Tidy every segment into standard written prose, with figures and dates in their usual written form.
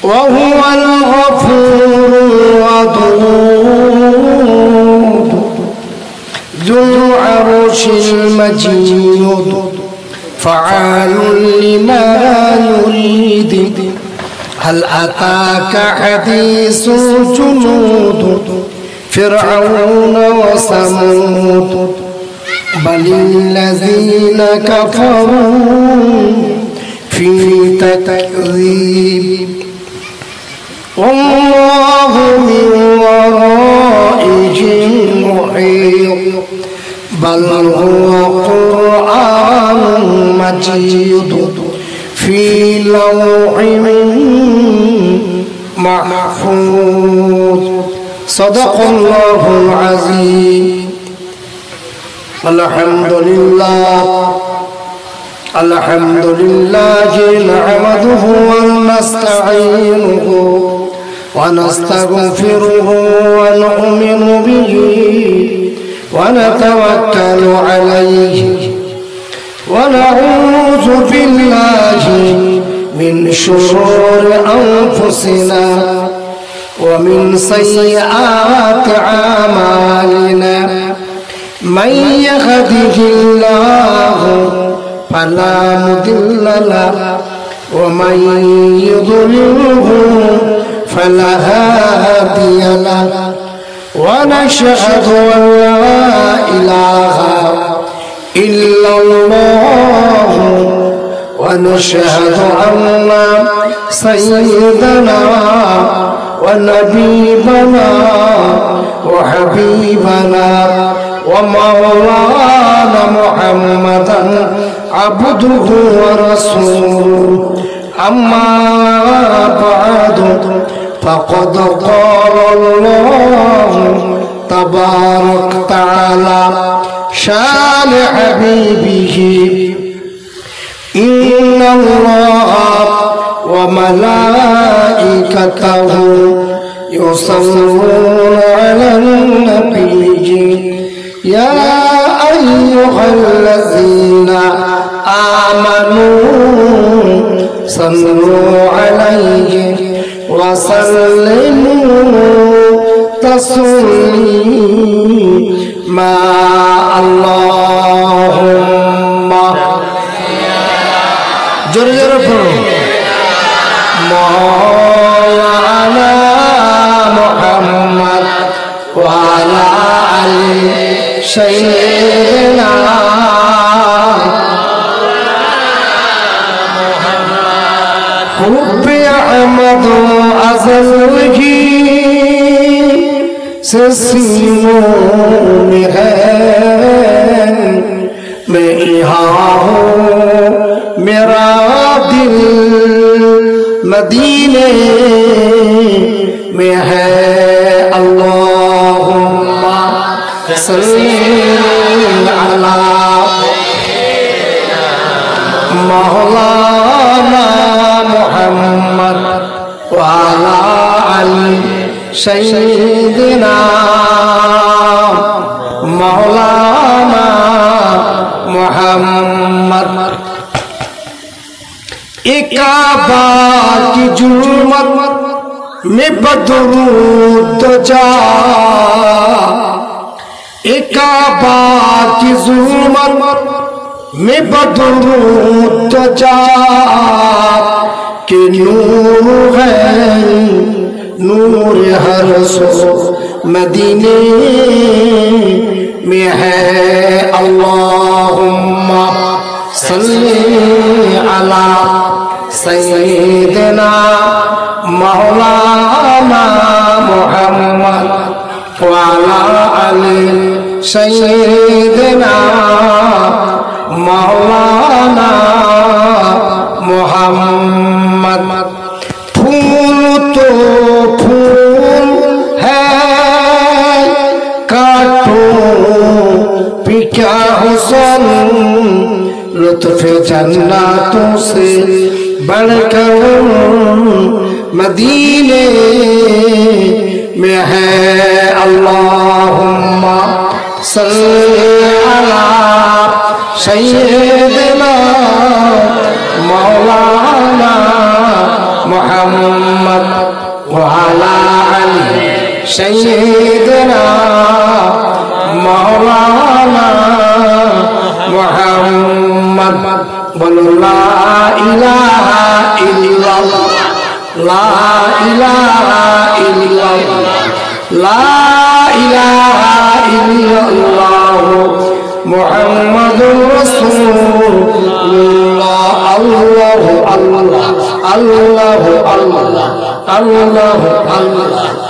وهو الغفور الودود ذو العرش المجيد فعال لما يريد هل أتاك حديث جنود فرعون وثمود بل الذين كفروا في تكذيب والله من ورائهم محيط بل هو قرآن مجيد في لوح محفوظ صدق الله العظيم الحمد لله نحمده ونستعينه ونستغفره ونؤمن به ونتوكل عليه ونعوذ بالله من شرور أنفسنا ومن سيئات أعمالنا من يهده الله فلا مضل له ومن يضلله فلا هادي له ونشهد أن لا إله إلا الله ونشهد أن سيدنا ونبينا وحبيبنا ومولانا محمدا عبده ورسوله أما بعد فقد قال الله تبارك تعالى شان حبيبه إن الله وملائكته يصلون على النبي يا أيها الذين آمنوا صلوا عليه وسلموا تسليما اللهم جل جلاله مولانا محمد وعلى آل سيدنا حب أحمد أزله سسيموں میں ہے میں یہاں ہوں میرا دل مدینے میں ہے اللہم صلی علی مولانا محمد وعلى آل سيدنا مولانا محمد کعبہ کی ظلمت میں بدرود جا کعبہ کی ظلمت میں بدرود جا کہ نور ہے نور ہر سو مدینے میں ہے اللہم صلی علی سیدنا مولانا محمد وعلى آل سيدنا مولانا محمد پھول تو پھول ہے کاٹو بھی کیا حسن لطف جناتوں سے بڑھ کر مدینے میں ہے اللہم صلی علی سیدنا مولانا محمد وعلى علي سيدنا مولانا محمد بلو لا إله إلا الله لا إله إلا الله لا إله إلا الله محمد رسول الله الله الله الله الله الله الله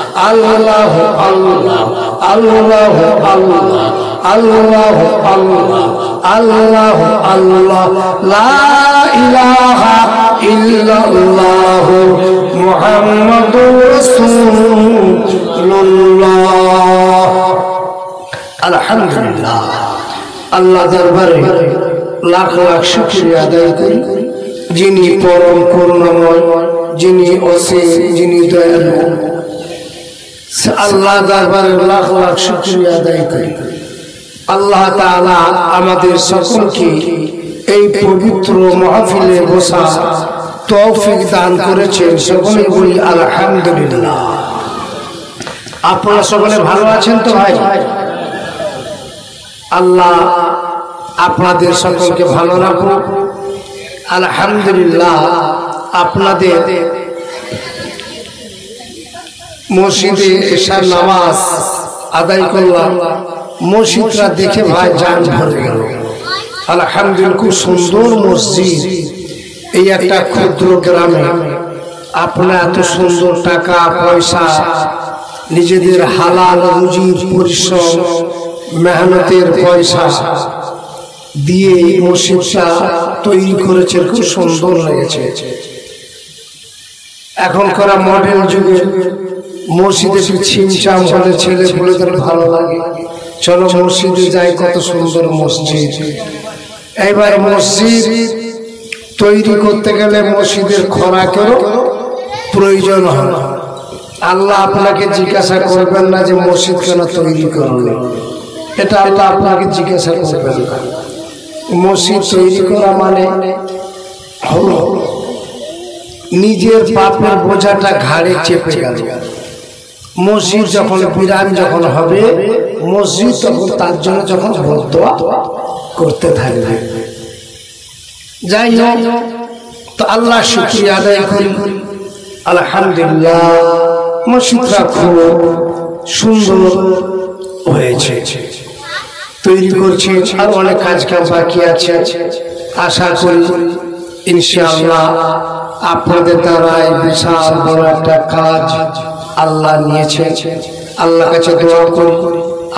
الله الله الله الله الله لا إله إلا الله محمد رسول الله الحمد لله আল্লাহ দরবারে লাখ লাখ শুকরিয়া আদায় করি যিনি পরম করুণাময় যিনি অসীম যিনি দয়ালু আল্লাহ দরবারে লাখ লাখ শুকরিয়া আদায় করি আল্লাহ তাআলা আমাদের সকলকে এই পবিত্র মাহফিলে বসা তৌফিক দান করেছেন সকলে বলি আলহামদুলিল্লাহ আপনারা সকলে ভালো আছেন তো ভাই আল্লাহ আপনাদের সকলকে ভালো রাখুন আলহামদুলিল্লাহ আপনাদের মসজিদে এশার নামাজ আদায় করলাম মসজিদটা দেখে ভাই জান ভরে গেল আলহামদুলিল্লাহ খুব সুন্দর মসজিদ এই একটা ক্ষুদ্র গ্রামে আপনারা এত সুন্দর টাকা পয়সা নিজেদের হালাল রুজির পরিশ্রম মেহনতের পয়সা দিয়ে মসজিদটা তৈরি করেছে খুব সুন্দর লেগেছে এখনকার মডেল যুগে মসজিদে ছিমছাম হলে ছেলে পুলেদের ভালো লাগে চলো মসজিদে যাই কত সুন্দর মসজিদ এবার মসজিদ তৈরি করতে গেলে মসজিদের খোরাকেরও প্রয়োজন হয় আল্লাহ আপনাকে জিজ্ঞাসা করবেন না যে মসজিদ কেন তৈরি করবে এটা আল্লাহ আপনাকে জিজ্ঞাসা করবেন না মসজিদ তৈরি করা মানে হলো নিজের পাপের বোঝাটা ঘাড়ে চেপে গেল মসজিদ যখন বিরান যখন হবে মসজিদ তখন তার জন্য যখন বদদোয়া করতে থাকবে যাই হোক তো আল্লাহ শুকরিয়া আদায় করি আলহামদুলিল্লাহ মসজিদটা খুব সুন্দর হয়েছে তৈরি করছে আর অনেক কাজ বাকি আছে আশা করি ইনশাআল্লাহ আপনাদের দ্বারাই বিশাল বড় একটা কাজ আল্লাহ নিয়েছে আল্লাহ কাছে দোয়া করি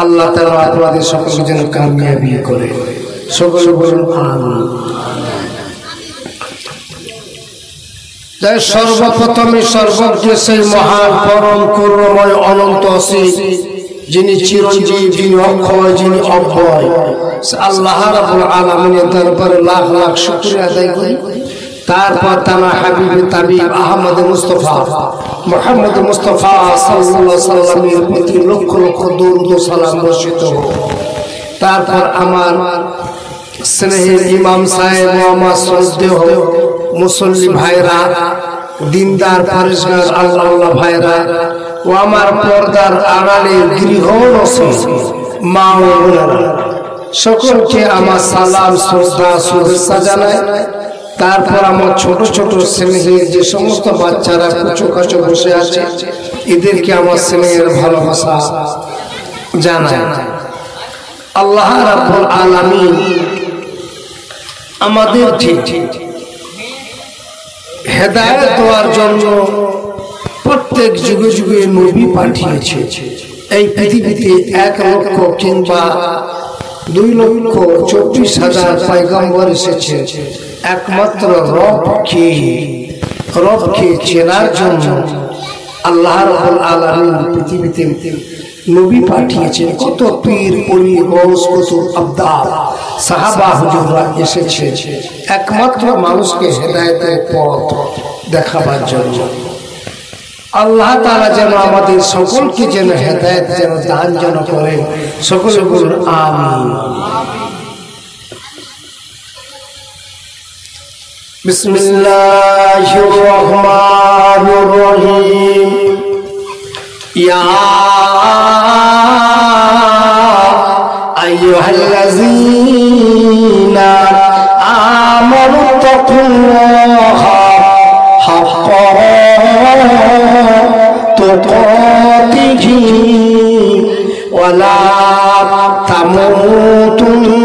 আল্লাহ তাআলা আপনাদের সকলকে যেন কামিয়াবি করে সকলে বলুন আমিন যাই সর্বপ্রথমে সর্বজ্ঞ সেই মহান পরম করুণাময় অনন্ত অসীম যিনি চিরঞ্জীব যিনি অক্ষয় যিনি অব্যয় আল্লাহ রাব্বুল আলামিনের দরবারে লাখ লাখ শুকরিয়া আদায় করি তারপর তানা হাবিবে তাবিব আহমদ মুস্তাফা মুহাম্মদ মুস্তাফা সাল্লাল্লাহু আলাইহি সাল্লামের প্রতি লক্ষ লক্ষ দরুদ ও সালাম বর্ষিত হোক তারপর আমার স্নেহের ইমাম সাহেব ও আমার শ্রদ্ধেয় মুসল্লি ভাইরা দিনদার পরেশগার আল্লাহ ভাইরা ও আমার পর্দার আড়ালের গৃহরসী মা ও বোনেরা সকলকে আমার সালাম শ্রদ্ধা শুভেচ্ছা জানাই তারপর আমার ছোট ছোট স্নেহের যে সমস্ত বাচ্চারা কুচো কাচো বসে আছে এদেরকে আমার স্নেহের ভালোবাসা জানাই আল্লাহ রাব্বুল আলামিন আমাদের হেদায়েত দেওয়ার জন্য প্রত্যেক যুগে যুগে নবী পাঠিয়েছে এই পৃথিবীতে 1 লক্ষ কিংবা 2,24,000 পয়গম্বর এসেছে একমাত্র রবকে চেনার জন্য আল্লাহ রাব্বুল আলামিন পৃথিবীতে নবী পাঠিয়েছেন কত পীর ওলি গৌস কুতুব আবদাল সাহাবা হুজুররা এসেছে একমাত্র মানুষকে হেদায়েতের পথ দেখাবার জন্য আল্লাহ তাআলা যেন আমাদের সকলকে যেন হেদায়েত যেন দান যেন করেন সকলে বলুন আমিন বিসমিল্লাহির রহমানির রহমানির রহিম ইয়া আইয়ুহাল্লাযীনা আমানু তাকুল্লাহা হাক্কা তুকাতিহি ওয়া লা তামুতুন্না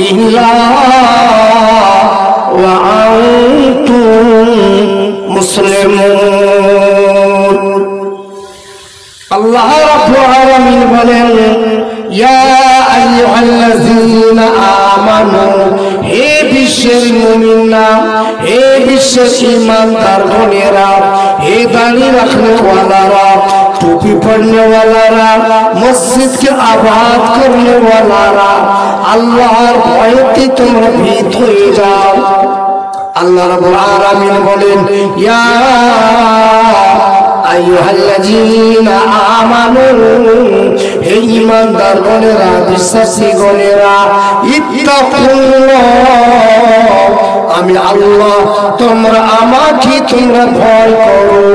ইল্লা ওয়া আনতুম মুসলিমুন। আল্লাহ রাব্বুল আলামিন বলেন ইয়া আইয়ুহাল্লাযীনা আমানু, হে বিশ্বের মুমিনরা, হে বিশ্বের ঈমানদার গণেরা, হে দাড়ি রাখনেওয়ালারা, টুপি পরনেওয়ালারা, মসজিদকে আবাদ করনেওয়ালারা, আল্লাহর ভয়তে তোমরা ভীত হয়ে যাও। আল্লাহ রাব্বুল আলামিন বলেন ইয়া আইয়ুহাল্লাযীনা আমানু, হে ঈমানদার গণেরা, বিশ্বাসী গণেরা, ইত্তাকুল্লাহ, আমি আল্লাহ তোমরা আমাকে তোমরা ভয় করো।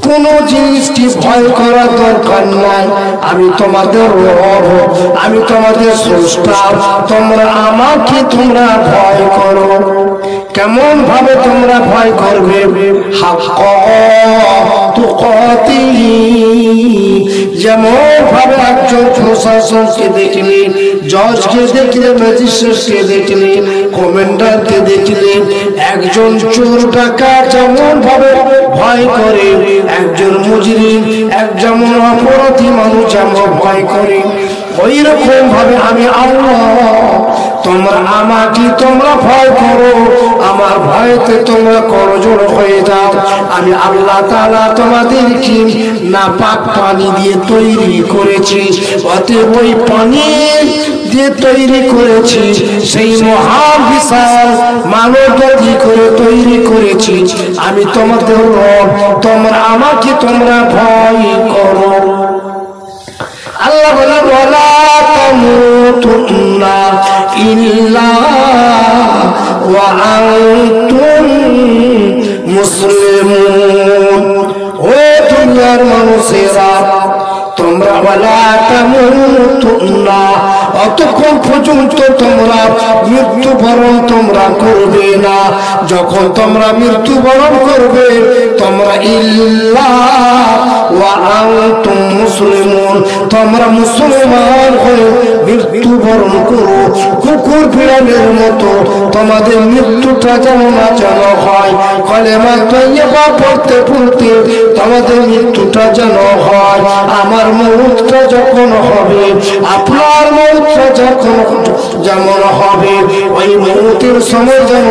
কোন জিনিসকে ভয় করার দরকার নাই, আমি তোমাদের রব, আমি তোমাদের স্রষ্টা, তোমরা আমাকে তোমরা ভয় করো। কেমন ভাবে তোমরা ভয় করবে? হাক্কা তুকাতিহি, যেমন ভাবে একজন প্রশাসনকে দেখলে, জজকে দেখলে, ম্যাজিস্ট্রেটকে দেখলে, কমান্ডারকে দেখলে, একজন চোর ডাকাত যেমন ভাবে ভয় করে, একজন মুজরিম, একজন অপরাধী মানুষ যেমন ভয় করে, ওই রকম ভাবে আমি আল্লাহ তোমরা আমাকে তোমরা ভয় করো, আমার ভয়তে তোমরা করজোড় হয়ে যাও। আমি আল্লাহ তাআলা তোমাদেরকে নাপাক পানি দিয়ে তৈরি করেছি, অতএব ওই পানি দিয়ে তৈরি করেছি, সেই মহান বিশাল মানবজাতি করে তৈরি করেছি, আমি তোমাদের রব, তোমরা আমাকে তোমরা ভয় করো। আল্লাহ বলে ওয়ালা তামুতুন্না ইল্লা ওয়া আনতুম মুসলিমুন। ও দুনিয়ার মানুষেরা, তোমরা ওয়ালা তামুতুন্না, অতক্ষণ পর্যন্ত তোমরা মৃত্যুবরণ তোমরা করবে না, যখন তোমরা মৃত্যুবরণ করবে তোমরা ইল্লা ওয়া আনতুম মুসলিমুন, তোমরা মুসলমান হয়ে মৃত্যুবরণ করো। কুকুর বিড়ালের মতো তোমাদের মৃত্যুটা যেন না যেন হয়, কলেমা তৈয়বা পড়তে পড়তে তোমাদের মৃত্যুটা যেন হয়। আমার মৌতটা যখন হবে, আপনার মৌতটা যখন যেমন হবে, ওই মৌতের সময় যেন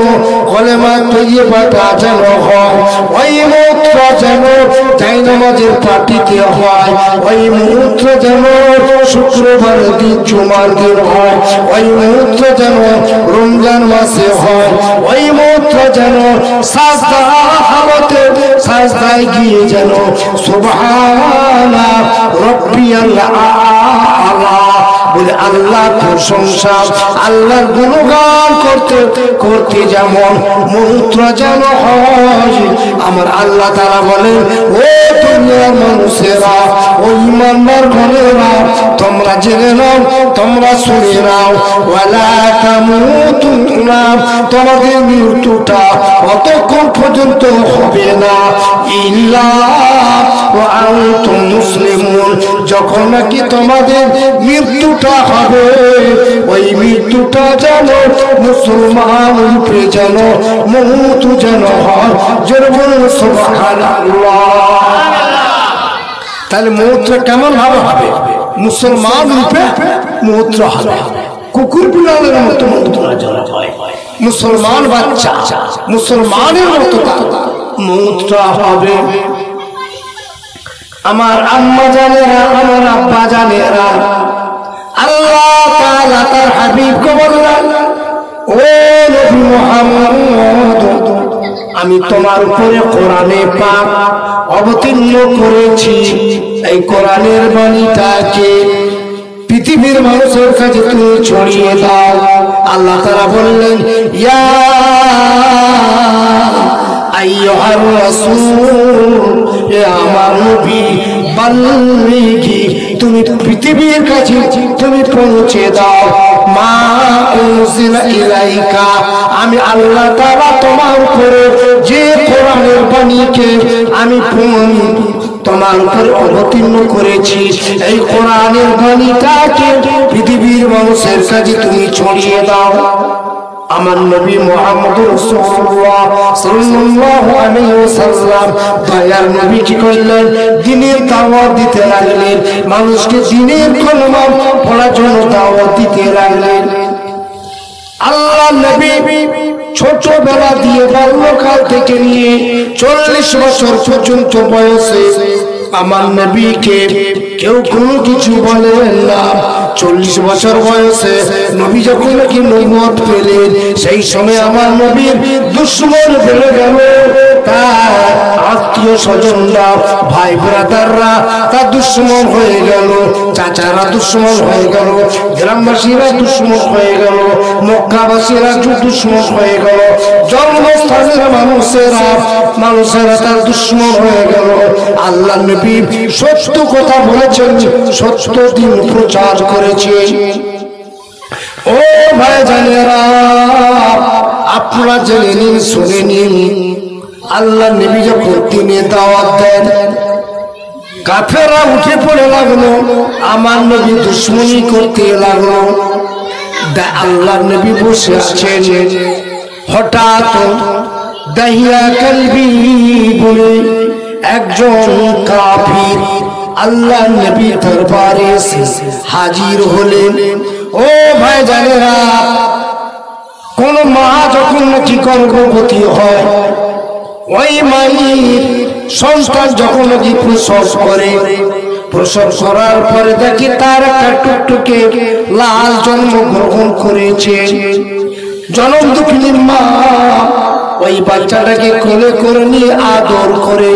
কলেমা তৈয়বাটা যেন হয়, ওই মৌতটা যেন তাই নামাজের পার্টিতে হয়, ওই মৌতটা যেন শুক্রবার দিন জুমার দিন হয়, ওই মৌতটা যেন রমজান মাসে হয়, ওই মৌতটা যেন সাজদা হালতে সাজদায় গিয়ে যেন সুবহানা রাব্বিয়াল আ'লা বলে আল্লাহ প্রশংসা, আল্লাহর গুণগান করতে করতে যেমন মৌতটা যেন হয়। আমার আল্লাহ তাআলা বলেন ও দুনিয়ার মানুষেরা, ও ঈমানদার গণেরা, তোমরা জেনে নাও, তোমরা শুনে নাও, ওয়ালা তামুতুন্না, তোমাদের মৃত্যুটা অতক্ষণ পর্যন্ত হবে না ইল্লা ওয়া আনতুম মুসলিমুন, যখন নাকি তোমাদের মৃত্যুটা হবে, ওই মৃত্যুটা যেন মুসলমান রূপে যেন মৌত যেন হয়। জোরে বলুন সুবহানাল্লাহ। তাহলে মৌতটা কেমন ভাবে হবে? মুসলমান রূপে মৌতটা হবে, কুকুর বিড়ালের মতো মৌতটা যেন হয়, মুসলমান বাচ্চা মুসলমানের মতো মৌতটা হবে। আমার আম্মা জানেরা, আমার আব্বা জানেরা, আল্লাহ তাআলা তার হাবিবকে বললেন ও নবী মুহাম্মদ, আমি তোমার উপরে কোরআনে পাক অবতীর্ণ করেছি, এই কোরআনের বাণীটাকে পৃথিবীর মানুষের কাছে তুমি ছড়িয়ে দাও। আল্লাহ তাআলা বললেন ইয়া আইয়ুহার রাসূল, এ আমার নবী, বাল্লিগি, তুমি পৃথিবীর কাছে তুমি পৌঁছে দাও মা উনজিলা ইলাইকা, আমি আল্লাহ তাআলা তোমার উপরে যে কোরআনের বাণীকে আমি তোমার উপর অবতীর্ণ করেছি, এই কোরআনের বাণীটাকে পৃথিবীর মানুষের কাছে তুমি ছড়িয়ে দাও। আমার নবী মুহাম্মদ রাসূলুল্লাহ সাল্লাল্লাহু আলাইহি ওয়াসাল্লাম দয়ার নবী কি করলেন? দ্বীনের দাওয়াত দিতে লাগলেন, মানুষকে দ্বীনের কলমা পড়ার জন্য দাওয়াত দিতে লাগলেন। আল্লাহ নবী ছোটবেলা দিয়ে বাল্যকাল থেকে নিয়ে 40 বছর পর্যন্ত বয়সে আমার নবীকে কেউ কোনো কিছু বলেন না। 40 বছর বয়সে নবী যখন নাকি নবুয়ত পেলেন, সেই সময় আমার নবীর দুশমন বেড়ে গেল, তার আত্মীয় স্বজনরা, ভাই ব্রাদাররা তার দুশমন হয়ে গেল, চাচারা দুশমন হয়ে গেল, গ্রামবাসীরা দুশমন হয়ে গেল, মক্কাবাসীরা দুশমন হয়ে গেল, জন্মস্থানের মানুষেরা তার দুশমন হয়ে গেল। আল্লাহ নবী সত্য কথা বলেছেন, সত্য দিন প্রচার করেছে। ও ভাই জানেরা, আপনারা জেনে নিন, শুনে নিন, আল্লাহ নবী যখন দিনে দাওয়াত দেন, কাফেররা উঠে পড়ে লাগলো, আমার নবী দুশ্মনী করতে লাগলো। আল্লাহ নবী বসে আছেন, হঠাৎ দাহিয়া কালবি বলে একজন কাফির আল্লাহ নবী দরবারে হাজির হলেন। ও ভাই জানেরা, কোন মা যখন নাকি গর্ভবতী হয়, ওই মায়ের সন্তান যখন নাকি প্রসব করে, প্রসব করার পরে দেখি তার একটা টুকটুকে লাল জন্মগ্রহণ করেছে। জনম দুঃখিনীর মা ওই বাচ্চাটাকে কোলে করে নিয়ে আদর করে,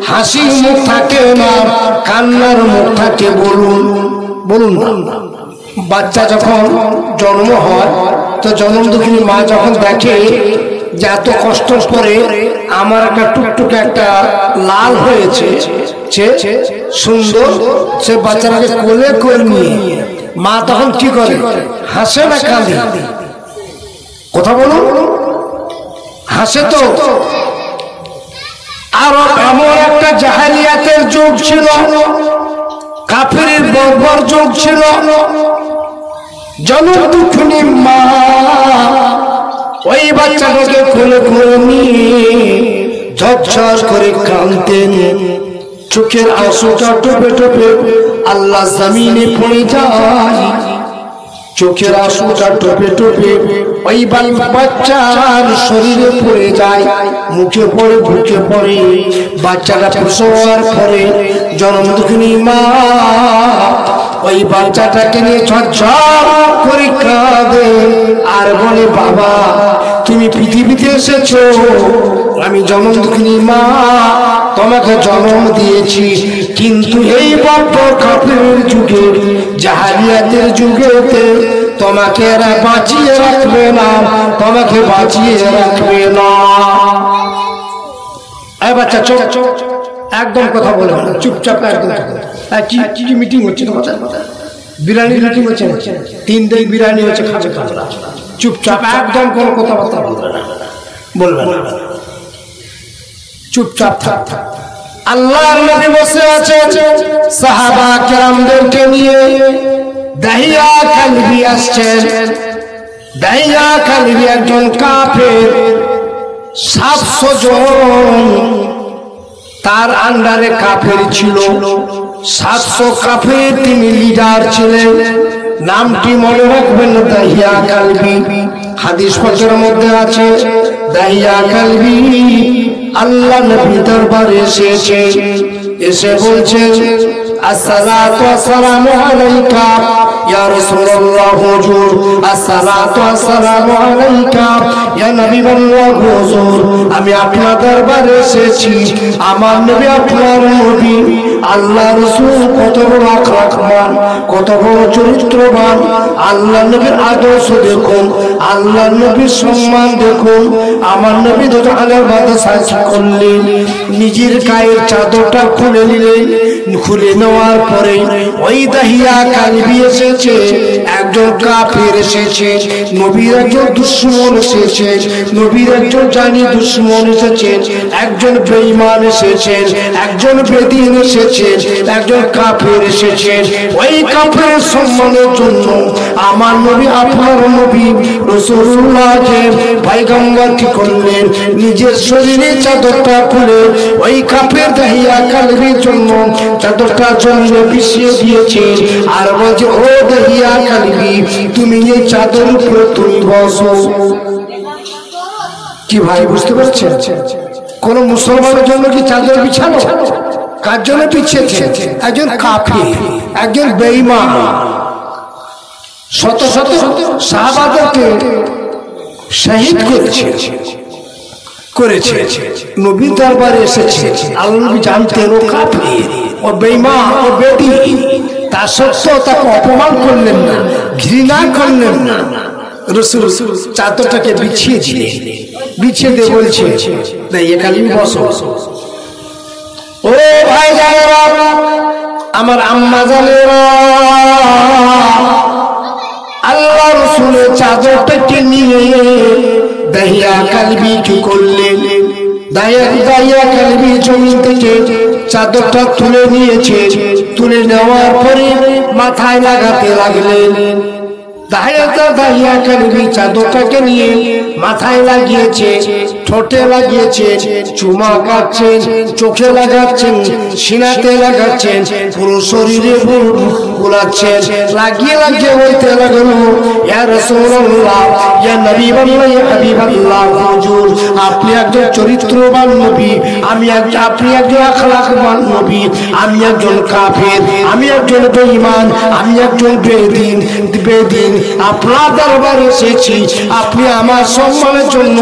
হাসি মুখ থাকে না, কান্নার মুখ থাকে। বলুন না, বাচ্চা যখন জন্ম হয় তো জনম দুঃখিনী মা যখন দেখে যে এত কষ্ট করে আমার একটা টুকটুকে একটা লাল হয়েছে, সুন্দর, সে বাচ্চাটাকে কোলে করে নিয়ে মা তখন কি করে? হাসে না কাঁদে? কথা বলুন, হাসে তো। আর এমন একটা জাহেলিয়াতের যুগ ছিল, কাফিরের বর্বর যুগ ছিল। জনম দুঃখিনী মা ওই বাচ্চাটাকে কোলে করে নিয়ে ঝরঝর করে কাঁদতেন, চোখের আঁসুটা টোপে টোপে আল্লাহ জমিনে পড়ে যায়, চোখের আঁসুটা টোপে টোপে ওই বাচ্চার শরীরে পড়ে যায়, মুখে পড়ে, বুকে পড়ে। বাচ্চাটা প্রসব হওয়ার পরে জনম দুঃখিনী মা ওই বাচ্চাটাকে নিয়ে ঝরঝর করে কাঁদে আর বলে, বাবা তুমি পৃথিবীতে এসেছো, আমি জনম দুঃখিনী মা তোমাকে জন্ম দিয়েছি, কিন্তু এই বর্বর কাফিরের যুগে, জাহেলিয়াতের যুগেতে তোমাকে এরা বাঁচিয়ে রাখবে না, তোমাকে বাঁচিয়ে রাখবে না। এই বাচ্চা চোখ একদম কথা বলে না, চুপচাপ একদম। কি মিটিং হচ্ছে তোমাদের? বিরিয়ানির মিটিং হচ্ছে, 3 দিন বিরিয়ানি হচ্ছে, খাবে তোমরা, চুপচাপ একদম কোনো কথাবার্তা বলবে না, চুপচাপ থাক। আল্লাহর নবী বসে আছেন সাহাবা কেরামদেরকে নিয়ে, দাহিয়া কালবি আসছেন। দাহিয়া কালবি একজন কাফের, 700 জন তার আন্ডারে কাফের ছিল, 700 কাফের তিনি লিডার ছিলেন। নামটি মনে রাখবেন, দাহিয়া কালবি। হাদিস পাকের মধ্যে আছে, দাহিয়া কালবি আল্লাহ নবী দরবারে এসে বলছেন, আসসালাতু ওয়াসসালামু আলাইকা ইয়া রাসূলুল্লাহ হুজুর আসসালাতু ওয়াসসালামু আলাইকা ইয়া নবীল্লাহ হুজুর আমি আপনার দরবারে এসেছি আমার নবী আপনার নবী আল্লাহ রাসূল কত বড় আকরাম কত বড় চরিত্রবান আল্লাহ নবীর আদর্শ দেখুন আল্লাহ নবীর সম্মান দেখুন আমার নবী তো আলার বাদে সাজদা করলেন নিজের গায়ের চাদরটা খুলে নিলেন খুলে নেওয়ার পরে ওই দাহিয়া কালবি এসেছে একজন কাফের এসেছে নবীর একজন দুশমন এসেছে নবীর একজন জানি দুশমন এসেছে একজন বেঈমান এসেছে একজন বেদীন এসেছে একজন কাফের এসেছে ওই কাফের সম্মানের জন্য আমার নবী আপনার নবী রাসূলুল্লাহকে পয়গম্বর কি করলেন নিজের শরীরে চাদরটা খুলে ওই কাফের দাহিয়া কালবির জন্য চাদরটা জমিনে বিছিয়ে দিয়েছে আর বলছে ও দাহিয়া কালবি তুমি এই চাদর উপরে তুমি বসো কি ভাই বুঝতে পারছেন কোন মুসলমানের জন্য কি চাদর বিছানো কার জন্য বিছিয়েছে একজন কাফির একজন বেঈমান শত শত সাহাবাদেরকে শহীদ করেছে নবীর দরবারে এসেছে আল্লাহ নবী জানতেন ও কাফির ও বেঈমান ও বেদী তা সত্ত্বেও তাকে অপমান করলেন না ঘৃণা করলেন না রাসূল চাদরটাকে বিছিয়ে দিলেন বিছিয়ে দিয়ে বলছে না এখানে বসো ও ভাই জানেরা আমার আম্মা জানেরা আল্লাহ রাসূলের চাদরটাকে নিয়ে দাহিয়া কালবি কি করলেন দাহিয়া কালবি জমিন থেকে চাদরটা তুলে নিয়েছে তুলে নেওয়ার পরে মাথায় লাগাতে লাগলেন দাহিয়া কালবি চাদরটাকে নিয়ে মাথায় লাগিয়েছে ঠোঁটে লাগিয়েছে চুমা কাটছেন চোখে লাগাচ্ছেন সিনাতে লাগাচ্ছেন পুরো শরীরে বুলাচ্ছেন লাগিয়ে লাগিয়ে বলতে লাগলো ইয়া রাসূলুল্লাহ ইয়া নবীল্লাহ ইয়া হাবিবাল্লাহ হুজুর আপনি একজন চরিত্রবান নবী আপনি একজন আখলাকবান নবী আমি একজন কাফের আমি একজন বেঈমান আমি একজন বেদীন আপনার দরবারে এসেছি আপনি আমার সম্মানের জন্য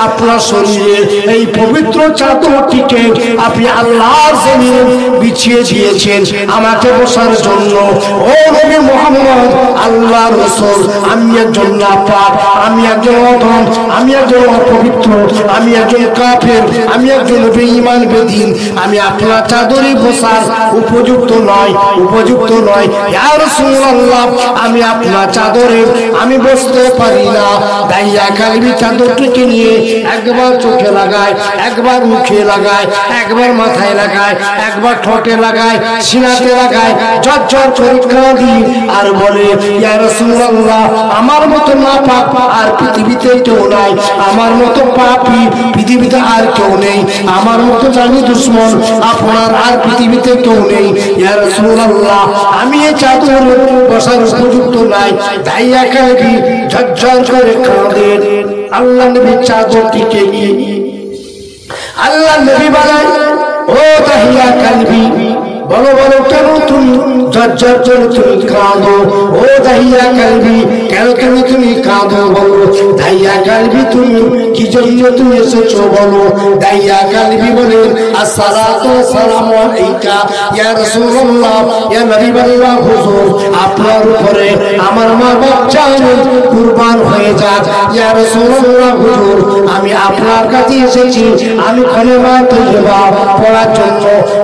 আপনার শরীরে এই পবিত্র চাদরটিকে আপনি আল্লাহর জমিনে বিছিয়ে দিয়েছেন আমাকে বসার জন্য ও নবী মুহাম্মদ আল্লাহর রাসূল আমি একজন নাপাক আমি একজন অধম আমি একজন অপবিত্র আমি একজন কাফের আমি একজন বেঈমান বেদীন আমি আপনার চাদরে বসার উপযুক্ত নয় ইয়া রাসূলুল্লাহ আমি আপনার চাদরে আমি বসতে পারি না দাহিয়া কালবি চাদরটিকে নিয়ে একবার চোখে লাগায় একবার মুখে লাগায় একবার মাথায় লাগায় একবার ঠোঁটে লাগায় সিনাতে লাগায় ঝরঝর করে কাঁদি আর বলে ইয়া রাসূলুল্লাহ আমার মতো নাপাক আর পৃথিবীতে কেউ নাই আমার মতো পাপী পৃথিবীতে আর কেউ নেই আমার মতো জানি দুশমন আপনার আর পৃথিবীতে কেউ নেই ইয়া রাসূলুল্লাহ আমি এই চাদরে বসার উপযুক্ত নাই দাহিয়া কালবি ঝরঝর করে কাঁদেন আল্লাহ নবী চাদরটিকে নিয়ে আল্লাহ নবী বলেন ও দাহিয়া কালবি বলো বলো কেন তুমি ঝরঝর করে তুমি কাঁদো ও দাহিয়া কালবি কেন তুমি কাঁদো বলো দাহিয়া কালবি তুমি কি জন্য তুমি এসেছো বলো দাহিয়া কালবি বলে আসসালাতু ওয়াসসালামু আলাইকা ইয়া রাসূলুল্লাহ ইয়া নবীল্লাহ হুজুর আপনার উপরে আমার মা বাচ্চা কুরবান হয়ে যাক ইয়া রাসূলুল্লাহ হুজুর আমি আপনার কাছে এসেছি আমি কালেমা তৈয়বা পড়ার জন্য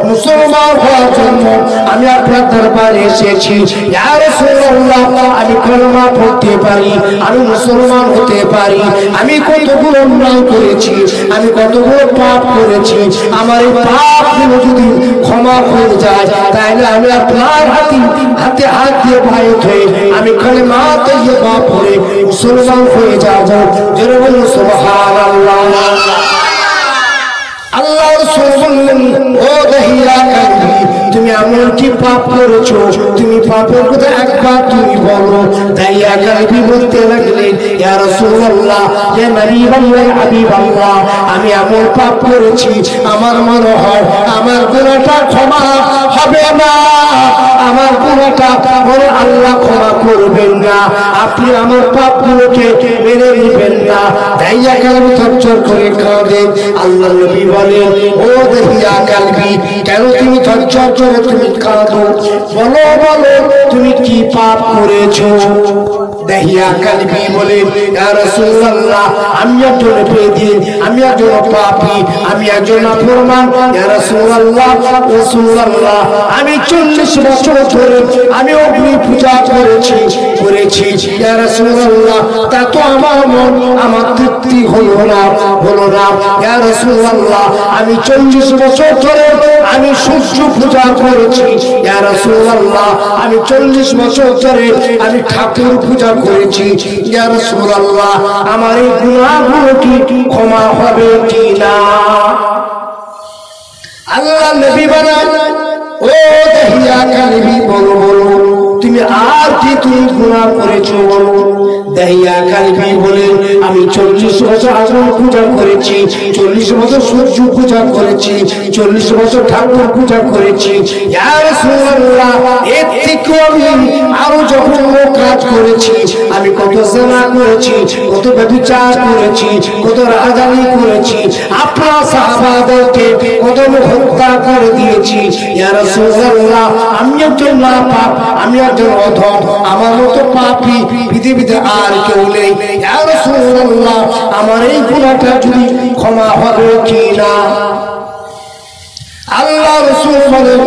মুসলমান হওয়ার জন্য আমি আপনার দরবারে এসেছি ইয়া রাসূলুল্লাহ আমি কালেমা পড়তে পারি আমি মুসলমান হতে পারি আমি কতগুলো অন্যায় করেছি আমি কতগুলো পাপ করেছি আমার এই পাপগুলো যদি ক্ষমা হয়ে যায় তাহলে আমি আপনার হাতে হাত দিয়ে বাইত হয়ে আমি কালেমা তৈয়বা পড়ে মুসলমান হয়ে যাব জোরে বলুন সুবহানাল্লাহ আল্লাহ রাসূল বললেন ও দাহিয়া কালবি তুমি এমন কি কি পাপ করেছো? তুমি পাপের কথা একবার তুমি বলো। দাইয়া কালবি বলতে লাগলেন, ইয়া রাসূলুল্লাহ, ইয়া নবী আল্লাহ, হাবিব আল্লাহ, আমি এমন পাপ করেছি আমার মনে হয় আমার গুনাহটা ক্ষমা হবে না, আমার গুনাহটা বড় আল্লাহ ক্ষমা করবেন না, আপনি আমার পাপগুলোকে মেনে নেবেন না। দাইয়া কালবি থরথর করে কাঁদে। আল্লাহ নবী বলেন, ও দাইয়া কালবি, কেন তুমি থরথর করে তুমি কাঁদো? বলো বলো তুমি কি পাপ করেছো? দাইয়া কালবি বলেন, ইয়া রাসূলুল্লাহ, আমি একজন বেঈমান, আমি একজন পাপী, আমি একজন নাফরমান। ইয়া রাসূলুল্লাহ, রাসূলুল্লাহ, আমি 40 বছর ধরে আমি অগ্নি পূজা করেছি। ইয়া রাসূলুল্লাহ, তা তো আমার মন আমার তৃপ্তি হলো না। ইয়া রাসূলুল্লাহ, আমি 40 বছর ধরে আমি সূর্য পূজা করেছি। ইয়া রাসূলুল্লাহ, আমি 40 বছর ধরে আমি ঠাকুর পূজা করেছি। ইয়া রাসূলুল্লাহ, আমার এই গুনাহগুলো কি ক্ষমা হবে কিনা? আল্লাহ নবী বলেন, ও দাইয়া কালবি, বলো বলো তুমি আর কি তুমি গুনাহ করেছো বলো। দাইয়া কালবি বলেন, আমি 40 বছর আগুন পূজা করেছি, 40 বছর সূর্য পূজা করেছি, 40 বছর ঠাকুর পূজা করেছি। ইয়া রাসূলুল্লাহ, এর থেকেও আমি আরো যখন কাজ করেছি, আমি কত জিনা করেছি, কত ব্যভিচার করেছি, কত রাজানি করেছি, আপনার সাহাবাদেরকে কত হত্যা করে দিয়েছি। ইয়া রাসূলুল্লাহ, আমি একজন নাপাক, আমি একজন অধম, আমার মতো পাপী পৃথিবীতে আর কেউ নেই। ইয়া রাসূলুল্লাহ, আমার এই গুনাহটা যদি ক্ষমা হবে কিনা? আল্লাহ রাসূল বলেন,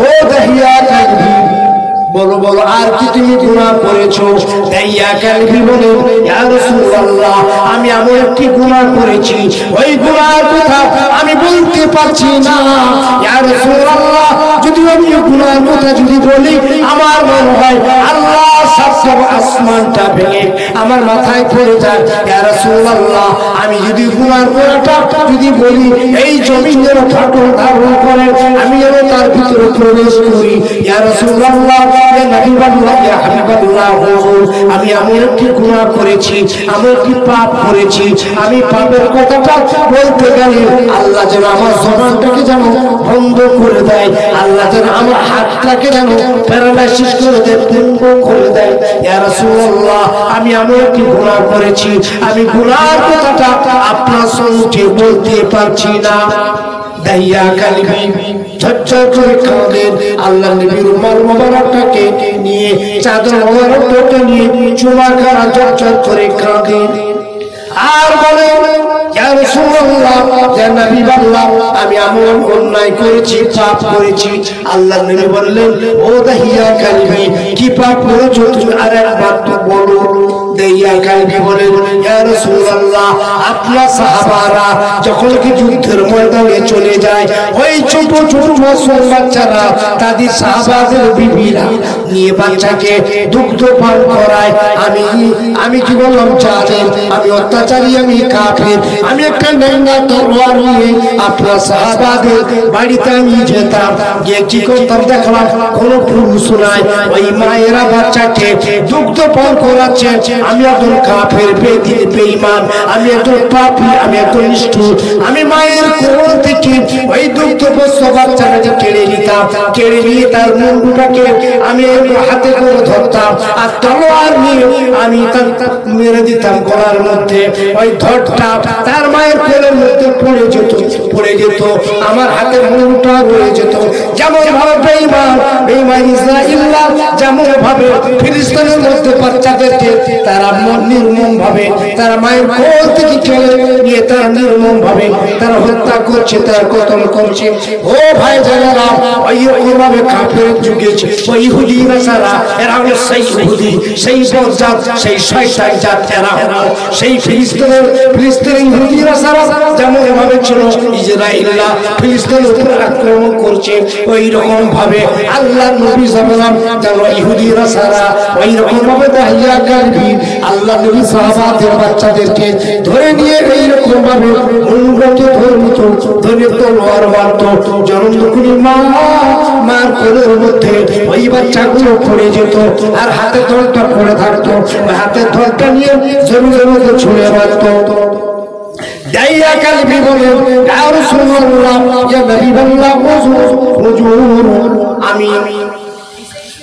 ও দাইয়া কালবি, বলো বলো আর কি তুমি গুনাহ করেছো? দাইয়া কালবি বলেন, ইয়া রাসূলুল্লাহ, আমি এমন একটি গুনাহ করেছি, ওই গুনাহের কথা আমি বলতে পারছি না। ইয়া রাসূলুল্লাহ, যদি আমি গুনাহের কথা যদি বলি, আমার মনে হয় আল্লাহ সব আসমানটা ভেঙে আমার মাথায় পড়ে যায়। ইয়া রাসূলুল্লাহ, আমি যদি গুনাহের কথাটা যদি বলি, এই জমিন যেন ফাটল ধারণ করে, আমি যেন তার ভিতরে প্রবেশ করি। ইয়া রাসূলুল্লাহ, ইয়া নবী আল্লাহ, ইয়া হাবিব আল্লাহ, আমি এমন একটি গুনাহ করেছি, এমন একটি পাপ করেছি, আমি পাপের কথাটা বলতে গেলে আল্লাহ যেন আমার জবানটাকে যেন বন্ধ করে দেয়, আল্লাহ যেন আমার হাতটাকে যেন প্যারালাইসিস করে দেয়, বন্ধ করে দেয়। ইয়া রাসূলুল্লাহ, আমি এমন একটি গুনাহ করেছি, আমি গুনাহের কথাটা আপনার সম্মুখে বলতে পারছি না। দাইয়া কালবি ঝরঝর করে কাঁদেন। আল্লাহ নবীর রুমাল মোবারকটাকে নিয়ে, চাদর মোবারকটাকে নিয়ে চুমা খানা ঝরঝর করে কাঁদেন আর বলেন, ইয়া রাসূলুল্লাহ, ইয়া নবী আল্লাহ, আমি এমন অন্যায় করেছি, পাপ করেছি। আল্লাহ নবী বললেন, ও দাইয়া কালবি, কি পাপ করেছো তুমি আরেকবার তো বলো। দাইয়া কালবি বলেন, ইয়া রাসূলুল্লাহ, আপনার সাহাবারা যখন কি যুদ্ধের ময়দানে চলে যায়, ওই ছোট ছোট মাসুম বাচ্চারা তাদের সাহাবাদের বিবিরা নিয়ে বাচ্চাকে দুগ্ধ পান করায়। আমি কি বললাম জানেন, আমি অত্যাচারী, আমি কাফের, আমি একটা ন্যাংরা তরোয়ার নিয়ে আপনার সাহাবাদের বাড়িতে আমি যেতাম, গিয়ে কি করতাম দেখলাম কোন পুরুষ নাই, ওই মায়েরা বাচ্চাকে দুগ্ধ পান করাচ্ছে। আমি একজন কাফের, বেঈমান, আমি একজন পাপী, আমি একজন নিষ্ঠুর, আমি মায়ের কোল থেকে ওই দুগ্ধগ্রস্ত বাচ্চাটাকে কেড়ে নিতাম, কেড়ে নিয়ে তার মুন্ডুটাকে আমি হাতে করে ধরতাম, আর তলোয়ার নিয়ে আমি তার মেরে দিতাম গলার মধ্যে। ওই ধরটা তার মায়ের কোলের মধ্যে পড়ে যেত, আমার হাতে মুন্ডুটা রয়ে যেত। যেমন ভাবে বেঈমান ইসরাঈলরা যেমন ভাবে ফিলিস্তিনের মধ্যে বাচ্চাদেরকে তারা নির্মম ভাবে তারা মায়ের কোল থেকে কেড়ে নিয়ে তারা নির্মম ভাবে তারা হত্যা করছে, তারা কতল করছে। ও ভাই জানেরা, ওইভাবে কাফের যুগে ওই ইহুদি নাসারা, এরা হলো সেই ইহুদি, সেই বজ্জাত, সেই শয়তান জাত, এরা হলো সেই ফিলিস্তিনের ইহুদি নাসারা যেমন ভাবে ছিল ইসরাঈলরা ফিলিস্তিনের উপর আক্রমণ করছে, ওই রকম ভাবে আল্লাহ নবী সাল্লাল্লাহু আলাইহি ওয়াসাল্লাম যেন ইহুদি নাসারা ওই রকম ভাবে দাইয়া কালবি আল্লাহ নবী সাহাবাদের বাচ্চাদেরকে ধরে নিয়ে এই রকম ভাবে মুন্ডকে ধরে করতো, ধরে তলোয়ার মারতো। জনম দুঃখিনী মা মার কোলের মধ্যে ওই বাচ্চাগুলো পড়ে যেত, আর হাতে থলটা পড়ে থাকতো, হাতে থলটা নিয়ে জমিনের মধ্যে ছুঁড়ে মারতো। দাইয়া কালবি বলে, ইয়া রাসূলুল্লাহ, ইয়া হাবিবাল্লাহ, হুজুর, আমি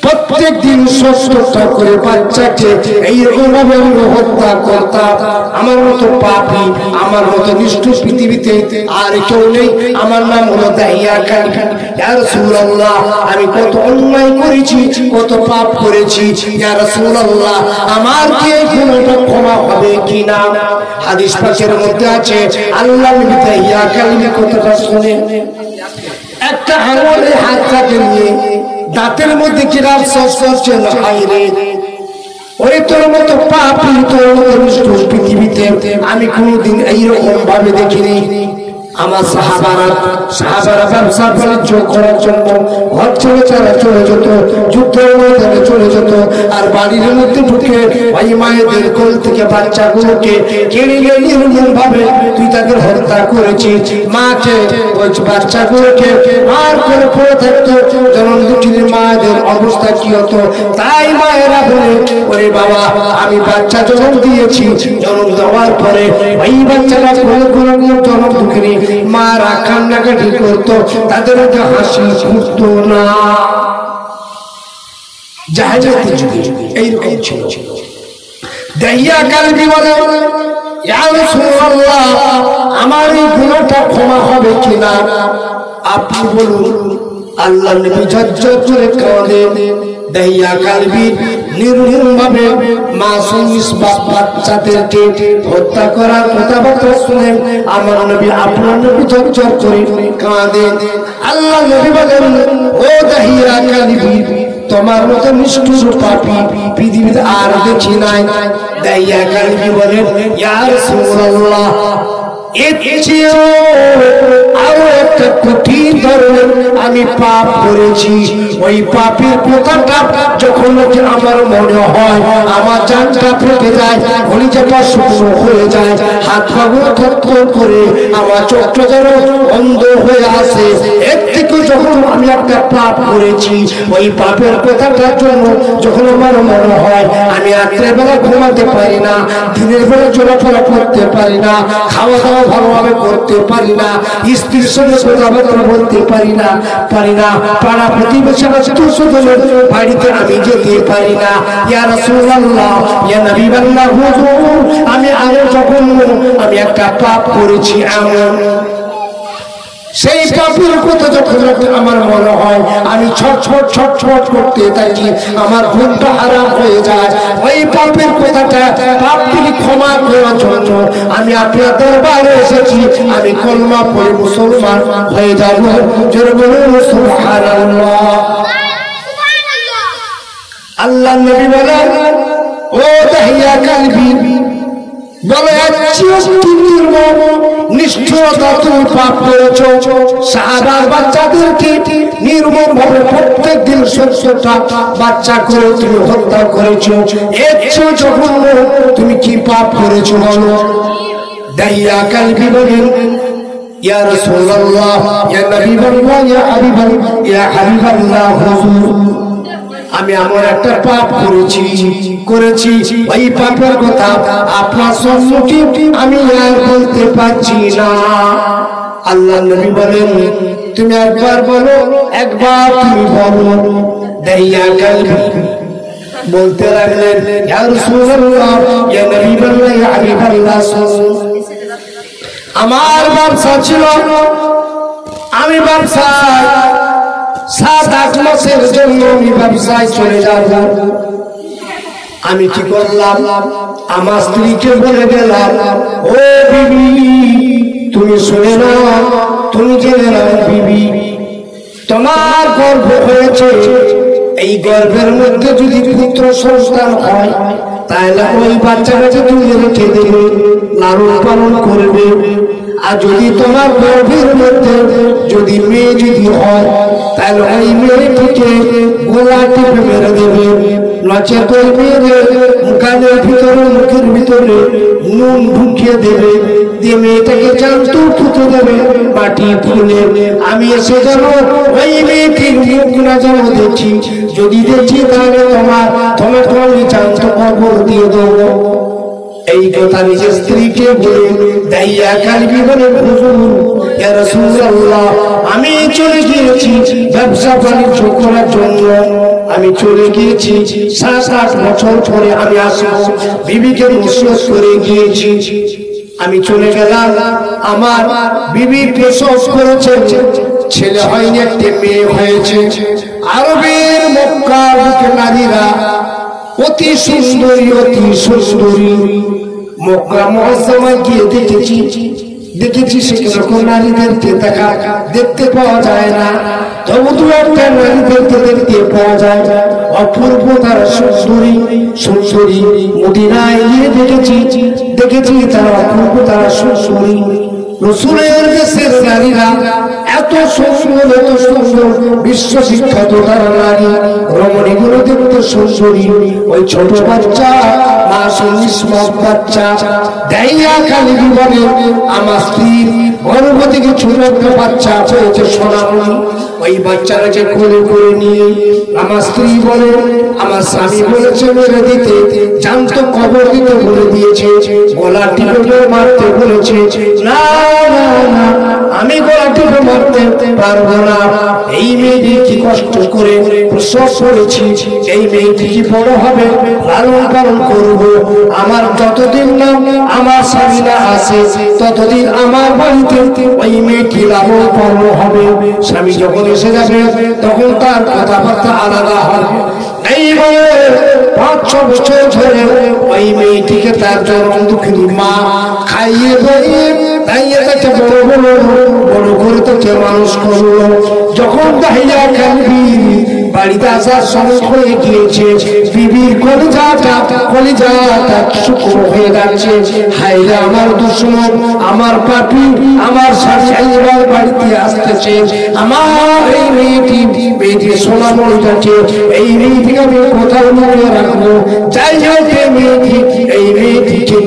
প্রত্যেক দিন 70টা করে বাচ্চাকে এইরকম ভাবে আমি হত্যা করতাম। আমার মতো পাপী, আমার মতো নিষ্ঠুর পৃথিবীতে আর কেউ নেই। আমার নাম হলো দাইয়া কালবি। ইয়া রাসূলুল্লাহ, আমি কত অন্যায় করেছি, কত পাপ করেছি। ইয়া রাসূলুল্লাহ, আমার কি এই গুনাহটা ক্ষমা হবে কিনা? হাদিস পাকের মধ্যে আছে, আল্লাহ নবী দাইয়া কালবি কথাটা শুনে একটা আঙুলে হাতটাকে নিয়ে দাঁতের মধ্যে কিরাম সস করছেন, হায়রে ওরে তোর মতো পাপী, তোর মতো নিষ্ঠুর পৃথিবীতে আমি কোনোদিন এইরকম ভাবে দেখিনি। আমার সাহাবারা ব্যবসা বাণিজ্য করার জন্য ঘর ছেড়ে তারা চলে যেত, যুদ্ধের ময়দানে চলে যেত, আর বাড়ির মধ্যে ঢুকে ভাই মায়েদের কোল থেকে বাচ্চাগুলোকে কেড়ে নিয়ে নির্মম ভাবে তুই তাদের হত্যা করেছিস। মাকে ওই বাচ্চাগুলোকে মার করে পড়ে থাকতো। জনম দুঃখিনী মায়েদের অবস্থা কি হতো? তাই মায়েরা বলে, ওরে বাবা, আমি বাচ্চা জন্ম দিয়েছি, জন্ম দেওয়ার পরে ওই বাচ্চারা কোনো কোনো জনম দুঃখিনী মারা কান্নাকাটি করতো, তাদের মধ্যে হাসি ফুটতো না। জাহেলিয়াতের যুগে এইরকম ছিল। দাইয়া কালবি বলে, ইয়া রাসূলুল্লাহ, আমার এই গুনাহটা ক্ষমা হবে কিনা আপনি বলুন। আল্লাহ নবী ঝরঝর করে কাঁদেন। দাইয়া কালবি নির্মম ভাবে মাসুম বাচ্চাদেরকে হত্যা করার কথাবার্তা শুনে আমার নবী, আপনার নবী ঝরঝর করে কাঁদেন। আল্লাহ নবী বলেন, ও দাইয়া কালবি, তোমার মতো নিষ্ঠুর পাপী পৃথিবীতে আর দেখি নাই। দাইয়া কালবি বলেন, ইয়া রাসূলুল্লাহ, আরো একটা কঠিন ধরনের আমি পাপ করেছি। ওই পাপের কথাটা যখন আমার মনে হয়, আমার জানটা ফেটে যায়, কলিজাটা শুকনো হয়ে যায়, হাত পাগুলো থরথর করে, আমার চোখটা যেন অন্ধ হয়ে আসে। এর থেকে যখন আমি একটা পাপ করেছি, ওই পাপের কথাটার জন্য যখন আমার মনে হয়, আমি রাত্রের বেলা ঘুমাতে পারি না, দিনের বেলা চলাফেরা করতে পারি না, খাওয়া দাওয়া ভালোভাবে করতে পারি না, স্ত্রীর সঙ্গে কথাবার্তা বলতে পারি না, পাড়া প্রতিবেশী আত্মীয়স্বজনের বাড়িতে আমি যেতে পারি না। ইয়া রাসূলুল্লাহ, ইয়া হাবিবাল্লাহ, হুজুর, আমি আরো যখন আমি একটা পাপ করেছি এমন, সেই পাপের কথা যখন আমার মনে হয়, আমি ছটছট করতে থাকি, আমার ঘুমটা হারাম হয়ে যায়। ওই পাপের কথাটা, পাপকে ক্ষমা করার জন্য আমি আপনার দরবারে এসেছি। আমি কলমা পড়ে মুসলমান হয়ে যাব। জোরে বলুন সুবহানাল্লাহ। আল্লাহ নবী বলেন, ও দাইয়া কালবি, বলে নিষ্ঠুরতা তুমি পাপ করেছ। সাহাবার বাচ্চাদেরকে নির্মম ভাবে প্রত্যেক দিন 70টা বাচ্চা করে তুমি হত্যা করেছ। এর চেয়ে জঘন্য তুমি কি পাপ করেছ বলো? দাইয়া কালবি বলেন, ইয়া রাসূলুল্লাহ, ইয়া হাবিবাল্লাহ, ইয়া হাবিবাল্লাহ, হুজুর, আমি এমন একটা পাপ করেছি, ওই পাপের কথা আপনার সম্মুখে আমি আর বলতে পারছি না। আল্লাহ নবী বলেন, তুমি একবার বলো, একবার তুমি বলো। দাইয়া কালবি বলতে লাগলেন, ইয়া রাসূলুল্লাহ, ইয়া হাবিবাল্লাহ, ইয়া হাবিবাল্লাহ, আমার ব্যবসা ছিল, আমি ব্যবসায় 7-8 মাসের জন্য আমি ব্যবসায় চলে যাব। আমি কি করলাম, আমার স্ত্রীকে বলে গেলাম, ও বিবি, তুমি শুনে নাও, তুমি জেনে নাও বিবি, তোমার গর্ভ হয়েছে, এই গর্ভের মধ্যে যদি পুত্র সন্তান হয়, তাহলে ওই বাচ্চাটাকে তুমি রেখে দেবে, লালন পালন করবে। আর যদি তোমার গর্ভের মধ্যে যদি মেয়ে যদি হয়, তাহলে ওই মেয়েটিকে গোলা টিপে মেরে দেবে, নচেত ওই মেয়েদের মুখের ভিতরে নুন ঢুকিয়ে দেবে, দিয়ে মেয়েটাকে জ্যান্ত পুঁতে দেবে মাটি খুলে। আমি এসে যাব ওই মেয়েটির মুখ না যেন দেখি, যদি দেখি তাহলে তোমার জ্যান্ত কবর দিয়ে দেবো। এই কথা নিজের স্ত্রীকে বলে দাইয়া কালবি বলে, হুজুর ইয়া রাসূলুল্লাহ, আমি চলে গিয়েছি ব্যবসা বাণিজ্য করার জন্য, আমি চলে গিয়েছি 7-8 বছর পরে আমি আসবো। বিবিকে নসিহত করে গিয়েছি, আমি চলে গেলাম। আমার বিবি প্রসব করেছে, ছেলে হয়নি, একটা মেয়ে হয়েছে। আরবের মক্কার বুকে নারীরা অতি সুন্দরী, অতি সুন্দরী। মক্কা মুআজ্জামায় গিয়ে দেখেছি সেরকম নারীদেরকে দেখতে পাওয়া যায় না, তবু দু একটা নারীদেরকে দেখতে পাওয়া যায় অপূর্ব, তারা সুন্দরী। মদিনায় গিয়ে দেখেছি তারা অপূর্ব, তারা সুন্দরী। রাসূলের দেশের নারীরা এত সুন্দর, এত সুন্দর, বিশ্ববিখ্যাত তারা নারী। রমণীগুলো দেখতে সুন্দরী। ওই ছোট বাচ্চা, 19 মাস বাচ্চা, দাইয়া কালবি বলে, আমার স্ত্রীর গর্ভ থেকে ছোট একটা বাচ্চা হয়েছে সোনামণি। ওই বাচ্চাটাকে কোলে করে নিয়ে আমার স্ত্রী বলে, আমার স্বামী বলেছে মেরে দিতে, জ্যান্ত কবর দিতে বলে দিয়েছে, গলা টিপে মারতে বলেছে। না, আমি গলা টিপে মারতে পারবো না। এই মেয়েটি কি কষ্ট করে প্রসব করেছি, এই মেয়েটি কি বড় হবে, লালন পালন করবো। আমার যতদিন না আমার স্বামী না আসে, ততদিন আমার বাড়িতে ওই মেয়েটি লালন পালন হবে। স্বামী যখন এসে যাবে তখন তার কথাবার্তা আলাদা হবে। এই বলে 5-6 বছর ধরে ওই মেয়েটিকে তার জনম দুঃখিনী মা খাইয়ে দাইয়ে তাকে বড় করে তাকে মানুষ করলো। যখন দাইয়া কালবি বাড়িতে আসার সময় হয়ে গিয়েছে, বিবির কলিজাটা শুকনো হয়ে যাচ্ছে। হায়রে আমার দুশ্মন, আমার পাপি, আমার স্বামী বাড়িতে আসতেছে। আমার এই মেয়েটি সোনামণিটাকে, এই মেয়েটিকে আমি কোথাও নিয়ে রাখবো। যাই হোক এই মেয়েটিকে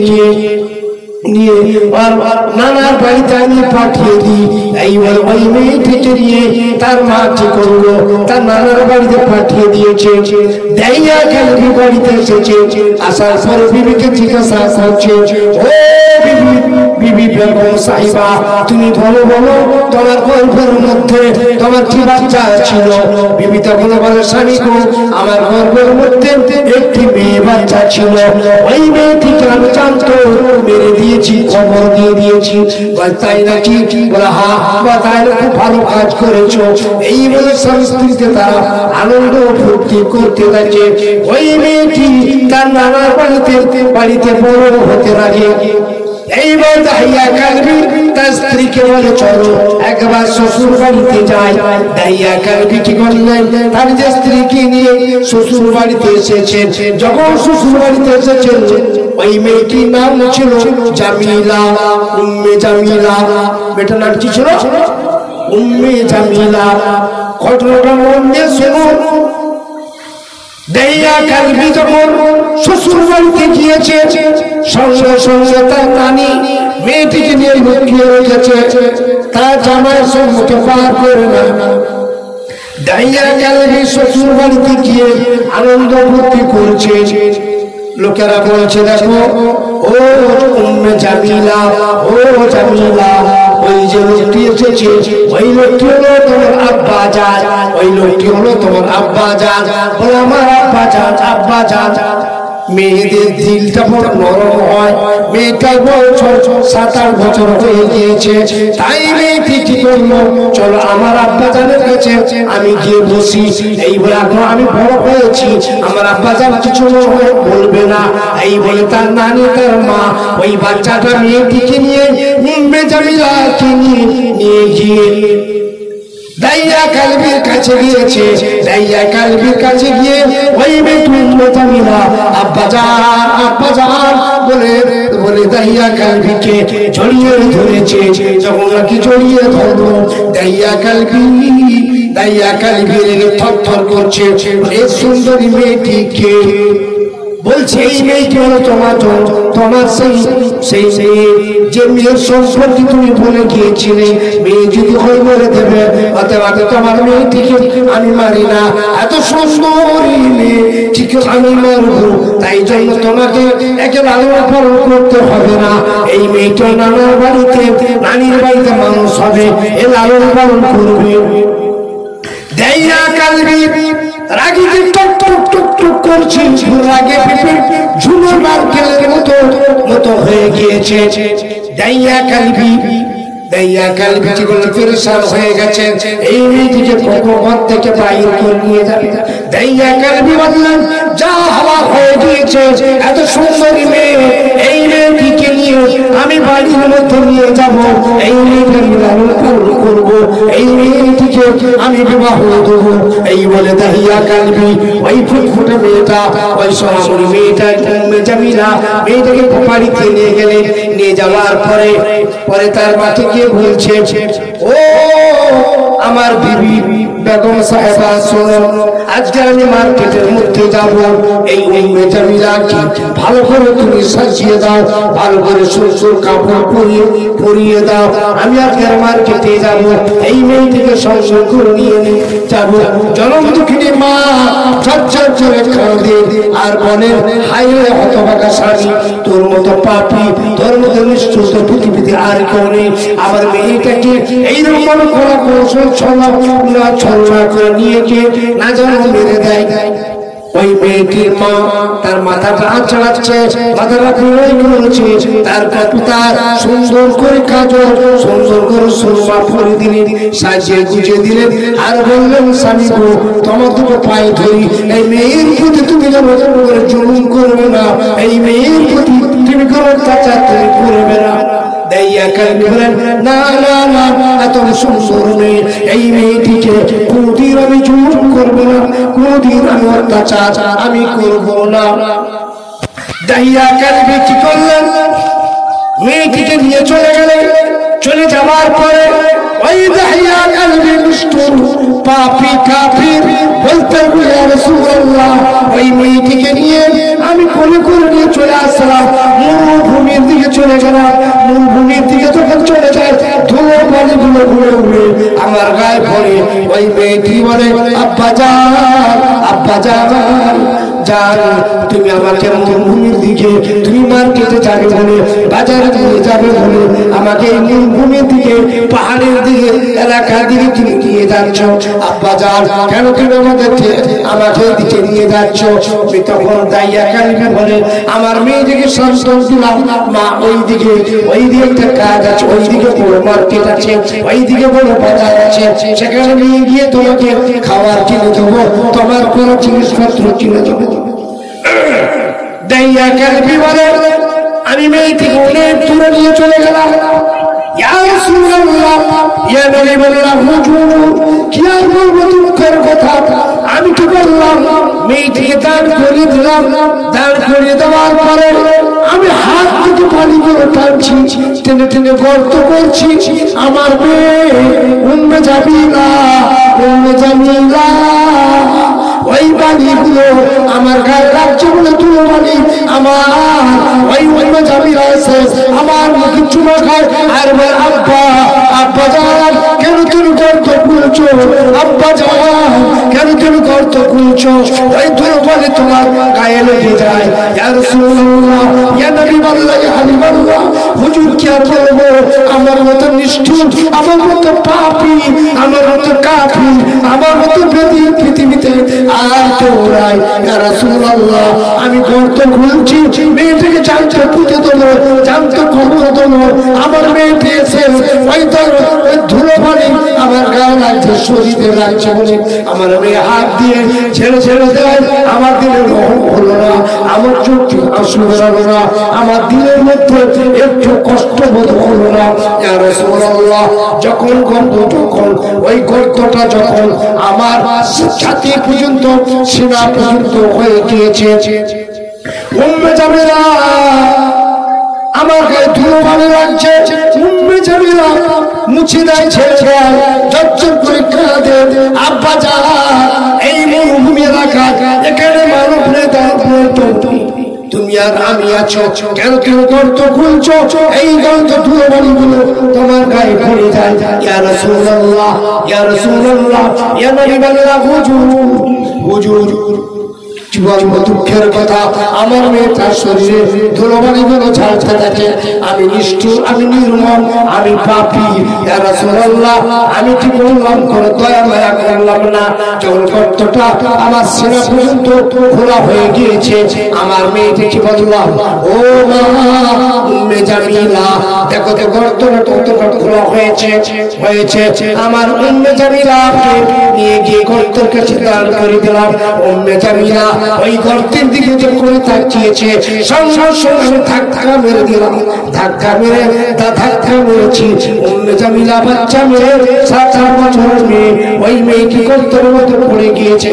নিয়ে নানার বাড়িতে আমি পাঠিয়ে দিই। এইবার ওই মেয়েটিকে নিয়ে তার মা কি করলো, তার নানার বাড়িতে পাঠিয়ে দিয়েছে। দাইয়া কালবি বাড়িতে এসেছে, আসার পরে বিবিকে জিজ্ঞাসা করছে, ও বিবি বেগম সাহিবা, তুমি বলো তোমার গর্ভের মধ্যে তোমার কি বাচ্চা ছিল? বিবি তখন বলে, স্বামী গো, আমার গর্ভের মধ্যে একটি মেয়ে বাচ্চা ছিল। ওই মেয়েটিকে আমি জানতো মেরে দিয়েছি, খবর দিয়ে দিয়েছি। তাই নাকি? বলে হ্যাঁ। তাহলে খুব ভালো কাজ করেছো। এই বলে সংস্কৃতিতে তারা আনন্দ ফুর্তি করতে থাকে। ওই মেয়েটি তার নানার বাড়িতে বড় হতে লাগে। এইবার দাইয়া কালবি তার স্ত্রীকে বলে, চলো একবার শ্বশুর বাড়িতে যাই। দাইয়া কালবি কি করলেন, তার যে স্ত্রীকে নিয়ে শ্বশুর বাড়িতে এসেছেন। যখন শ্বশুর বাড়িতে এসেছেন, ওই মেয়েটির নাম ছিল জামিলা, উম্মে জামিলা। বেটার নাম কি ছিল? উম্মে জামিলা। ঘটনাটা মন দিয়ে শুনুন। দাইয়া কালবি যখন শ্বশুর বাড়িতে গিয়েছে, সঙ্গে সঙ্গে তার নানি মেয়েটিকে নিয়ে লুকিয়ে রেখেছে, তার জামাইয়ের সম্মুখে পার করে না। দাইয়া কালবি শ্বশুর বাড়িতে গিয়ে আনন্দ ফুর্তি করছে। লোকেরা বলছে, দেখো ও উম্মে জামিলা, ও জামিলা, ওই যে লোকটি এসেছে, ওই লোকটি হলো তোমার আব্বা জান, ওই লোকটি হলো তোমার আব্বা জান। বলে, আমার আব্বা জান। মেয়েদের দিলটা বড় নরম হয়। মেয়েটার বয়স 7-8 বছর হয়ে গিয়েছে। তাই মেয়েটি কি করলো, চলো আমার আব্বা জানের কাছে আমি গিয়ে বসি। এই বলে, এখন আমি বড় হয়েছি, আমার আব্বা জান কিছু বলবে না। এই বলে তার নানি, তার মা ওই বাচ্চাটা মেয়েটিকে নিয়ে উম্মে জামিলাকে নিয়ে গিয়ে দাইয়া কালবির কাছে গিয়েছে। দাইয়া কালবির কাছে গিয়ে ওই মেয়েটি উম্মে জামিলা আব্বা জান বলে দাইয়া কালবিকে জড়িয়ে ধরেছে। যখন নাকি জড়িয়ে ধরলো, দাইয়া কালবি রেগে থরথর করছে। এই সুন্দরী মেয়েটিকে বলছে এই মেয়েটি হলো তোমার সেই মেয়ে, যে মেয়ের সম্পর্কে তুমি বলে গিয়েছিলে মেয়ে যদি হয় বলে দেবে, অতএব তোমার মেয়েটিকে আমি মারি না, এত সুন্দরী মেয়ে ঠিক আমি মারবো, তাই জন্য তোমাকে একে লালন পালন করতে হবে না। এই মেয়েটা নানার বাড়িতে নানির বাড়িতে মানুষ হবে, এ লালন পালন করবে। দেয়া কালবি রাগিতে টক টক টক টক করছে, রাগে পেপে ঝুনো নারকেলের মতো হয়ে গিয়েছে। দেয়া কালবি পেরেশান হয়ে গেছে, এই মেয়েটিকে ঘর থেকে বাইরে করে নিয়ে যাবে। দেয়া কালবি বললেন যা হওয়া হয়ে গিয়েছে, এত সুন্দরী মেয়ে, এই মেয়েটিকে নিয়ে আমি বাড়ির মধ্যে নিয়ে যাব, এই মেয়েটিকে লালন পালন করবো, এই মেয়েটিকে আমি বিবাহ দেবো। এই বলে দাহিয়া কালবি ওই ফুটফুটে মেয়েটা, ওই সোনামণি মেয়েটা জামিলা মেয়েটাকে বাড়িতে নিয়ে গেলেন। নিয়ে যাওয়ার পরে তার মাঠে গিয়ে বলছে, ও আমার বিবি বেগম সাহেবা শোনো, আজকে আমি মার্কেটের মধ্যে যাব, এই উম্মে জামিলাকে ভালো করে তুমি সাজিয়ে দাও, ভালো করে সুন্দর কাপড় পরিয়ে দাও, আমি আজকে মার্কেটে যাব, এই মেয়েটিকে সংসার করে নিয়ে যাব। জনম দুঃখিনী মা ঝরঝর করে কাঁদে আর বলে, হায় রে হতভাগা স্বামী, তোর মতো পাপী, তোর মতো নিষ্ঠুর পৃথিবীতে আর কেউ নেই। আমার মেয়েটাকে এইরকম কোনো কৌশল ছলনা করে নিয়ে গিয়ে না যেন মেরে দেয়। ওই মেয়েটির মা তার মাথাটা আঁচড়াচ্ছে, মাথাটা খুলে করেছে, তার কপুতার সুন্দর করে কাজল, সুন্দর করে সুরমা পরে দিলেন, সাজিয়ে গুছিয়ে দিলেন, আর বললেন স্বামী গো তোমার দুটো পায়ে ধরি, এই মেয়ের প্রতি তুমি যেন করে জুলুম করবে না, এই মেয়ের প্রতি তুমি কোনো অত্যাচার তুমি করবে না। না না না, এত সুন্দর মেয়ে, এই মেয়েটিকে কোনদিন আমি জুলুম করবো না, কোনদিন আমি অত্যাচার আমি করবো না। দাহিয়া কালবি কি করলেন, মেয়েটিকে নিয়ে চলে গেলেন। চলে যাওয়ার পরে ওই দাহিয়া কালবি নিষ্ঠুর পাপী কাফির বলতে ইয়া রাসূলুল্লাহ, ওই মেয়েটিকে নিয়ে আমি কোলে করে নিয়ে চলে আসলাম, মরুভূমির দিকে চলে গেলাম। মরুভূমির দিকে যখন চলে যায়, ধুলো বালিগুলো ঘুরে ঘুরে আমার গায়ে পড়ে। ওই মেয়েটি বলে, আব্বা যান তুমি আমাকে মরুভূমির দিকে, তুমি মার্কেটে যাবে বলে, বাজারে নিয়ে যাবে বলে আমাকে এই মরুভূমির দিকে, পাহাড়ের দিকে, এলাকার দিকে তুমি নিয়ে যাচ্ছ। আব্বা যান কেন তুমি আমাকে দিকে নিয়ে যাচ্ছ? তখন দাইয়া কালবি বলে, আমার মেয়েটিকে সন্তান দিলাম মা, ওই দিকে একটা কাজ আছে, ওই দিকে বড় মার্কেট আছে, ওই দিকে বড় বাজার আছে, সেখানে নিয়ে গিয়ে তোমাকে খাবার কিনে দেবো, তোমার কোনো জিনিসপত্র কিনে দেবো। দাইয়া কালবি বলে, আমি মেয়েটিকে অনেক দূরে নিয়ে চলে গেলাম। ইয়া রাসূলুল্লাহ, ইয়া নবীল্লাহ, হুজুর কি আর বলবো দুঃখের কথা। আমি কি বললাম, মেয়েটিকে দাঁড় করিয়ে দিলাম, দাঁড় করিয়ে দেওয়ার পরে আমি হাত থেকে পানিগুলো টানছি, টেনে টেনে গর্ত করছি। আমার মেয়ে উম্মে জামিলা ওই বালিগুলো আমার গায়ে লাগছে বলে তুলো বালি আমার ওই উম্মে জামিলা এসে আমার মুখে চুমা খায় আর বলে, আব্বা যান কেন তুমি গর্ত খুলছো, আব্বা যান কেন তুমি গর্ত খুলছো, ওই তুলো বালি তোমার গায়ে লেগে যায়। ইয়া রাসূলুল্লাহ, ইয়া নবীল্লাহ, ইয়া হাবিবাল্লাহ, হুজুর কি আর বলবো, আমার মতো নিষ্ঠুর, আমার মতো পাপী, আমার মতো কাফির, আমার মতো বেদী পৃথিবীতে আর কেউ নাই। ইয়া রাসূলুল্লাহ, আমি গর্ত খুলছি, মেয়েটাকে জানতে পুঁতে দেবো, জানতে খবর দেবো। আমার মেয়েটি এসে ওই ধুলো বালি আমার গায়ে লাগছে, শরীরে লাগছে বলে আমার মেয়ে হাত দিয়ে ছেড়ে দেয়। আমার দিনের রহম হলো না, আমার চোখে আসু বেরোলো না, আমার দিনের মধ্যে একটু কষ্ট বোধ হলো না। ইয়া রাসূলুল্লাহ, যখন ওই গর্তটা যখন আমার ছাতি পর্যন্ত, সীমা পর্যন্ত হয়ে গিয়েছে, উম্মে জামিলা আমার গায়ে ধুলো বালি লাগছে, উম্মে জামিলা মুছে দেয়, ছেড়ে দেয়, ঝরঝর করে কাঁদে। আব্বা যান, এই মরুভূমি এলাকা, এখানে মানব নেই, তার তুমি আর আমি আছো, কেন তুমি গর্ত খুলছো? এই গর্ত ধুলোবালিগুলো তোমার গায়ে পড়ে যায়। ইয়া রাসূলুল্লাহ, ইয়া রাসূলুল্লাহ, ইয়া নবীল্লাহ, হুজুর জীবন দুঃখের কথা, আমার মেয়েটার শরীরে ধুলোবালিগুলো ঝাড়তে থাকে। আমি নিষ্ঠুর, আমি নির্মম, আমি পাপী। ইয়া রাসূলুল্লাহ, আমি কি বললাম করে দয়া মায়া করলাম না? যখন গর্তটা আমার সিনা পর্যন্ত খোলা হয়ে গিয়েছে, আমার মেয়েকে কি বললাম, ও মা উম্মে জামিলা, দেখো তো গর্তটা কতটা খোলা হয়েছে। আমার উম্মে জামিলাকে নিয়ে গিয়ে গর্তের কাছে দাঁড় করে দিলাম। উম্মে জামিলা ওই গর্তের দিকে যখন তাকিয়েছে, সঙ্গে সঙ্গে ধাক্কা মেরে দিলাম। ধাক্কা মেরেছি। উম্মে জামিলা বাচ্চা মেয়ে, 7-8 বছরের মেয়ে, ওই মেয়ে কি গর্তের মধ্যে পড়ে গিয়েছে।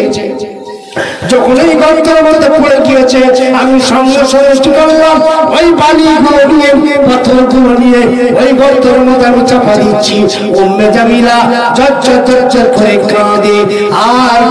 যখন এই গর্তের মধ্যে পড়ে গিয়েছে, আমি সঙ্গে সঙ্গে করলাম ওই বালিগুলো নিয়ে, পাথরগুলো নিয়ে ওই গর্তের মধ্যে আমি চাপা দিচ্ছি। উম্মে জামিলা ঝরঝর করে কাঁদে আর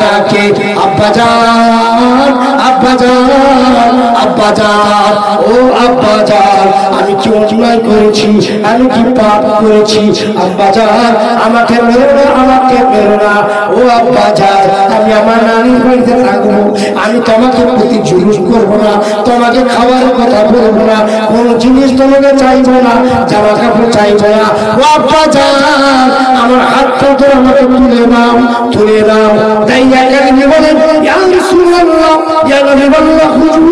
ডাকে আব্বাজান, আব্বাজান, আব্বাজান, ও আব্বাজান, আমি কি অন্যায় করেছি? আমি কি পাপ করেছি? আব্বাজান, আমাকে মেরো না, আমাকে মেরো না। ও আব্বাজান, আমি আমার নানির বাড়িতে থাকবো, আমি তোমাকে প্রতি জুলুম করবো না, তোমাকে খাওয়ার কথা বলবো না, কোনো জিনিস তোমাকে চাইবো না, জামা কাপড় চাইবো না। ও আব্বাজান, আমার হাতটা তো আমাকে তুলে নাও। তাই একাডেমি বলেন, ইয়া রাসূলুল্লাহ, ইয়া নবীল্লাহ, হুজুর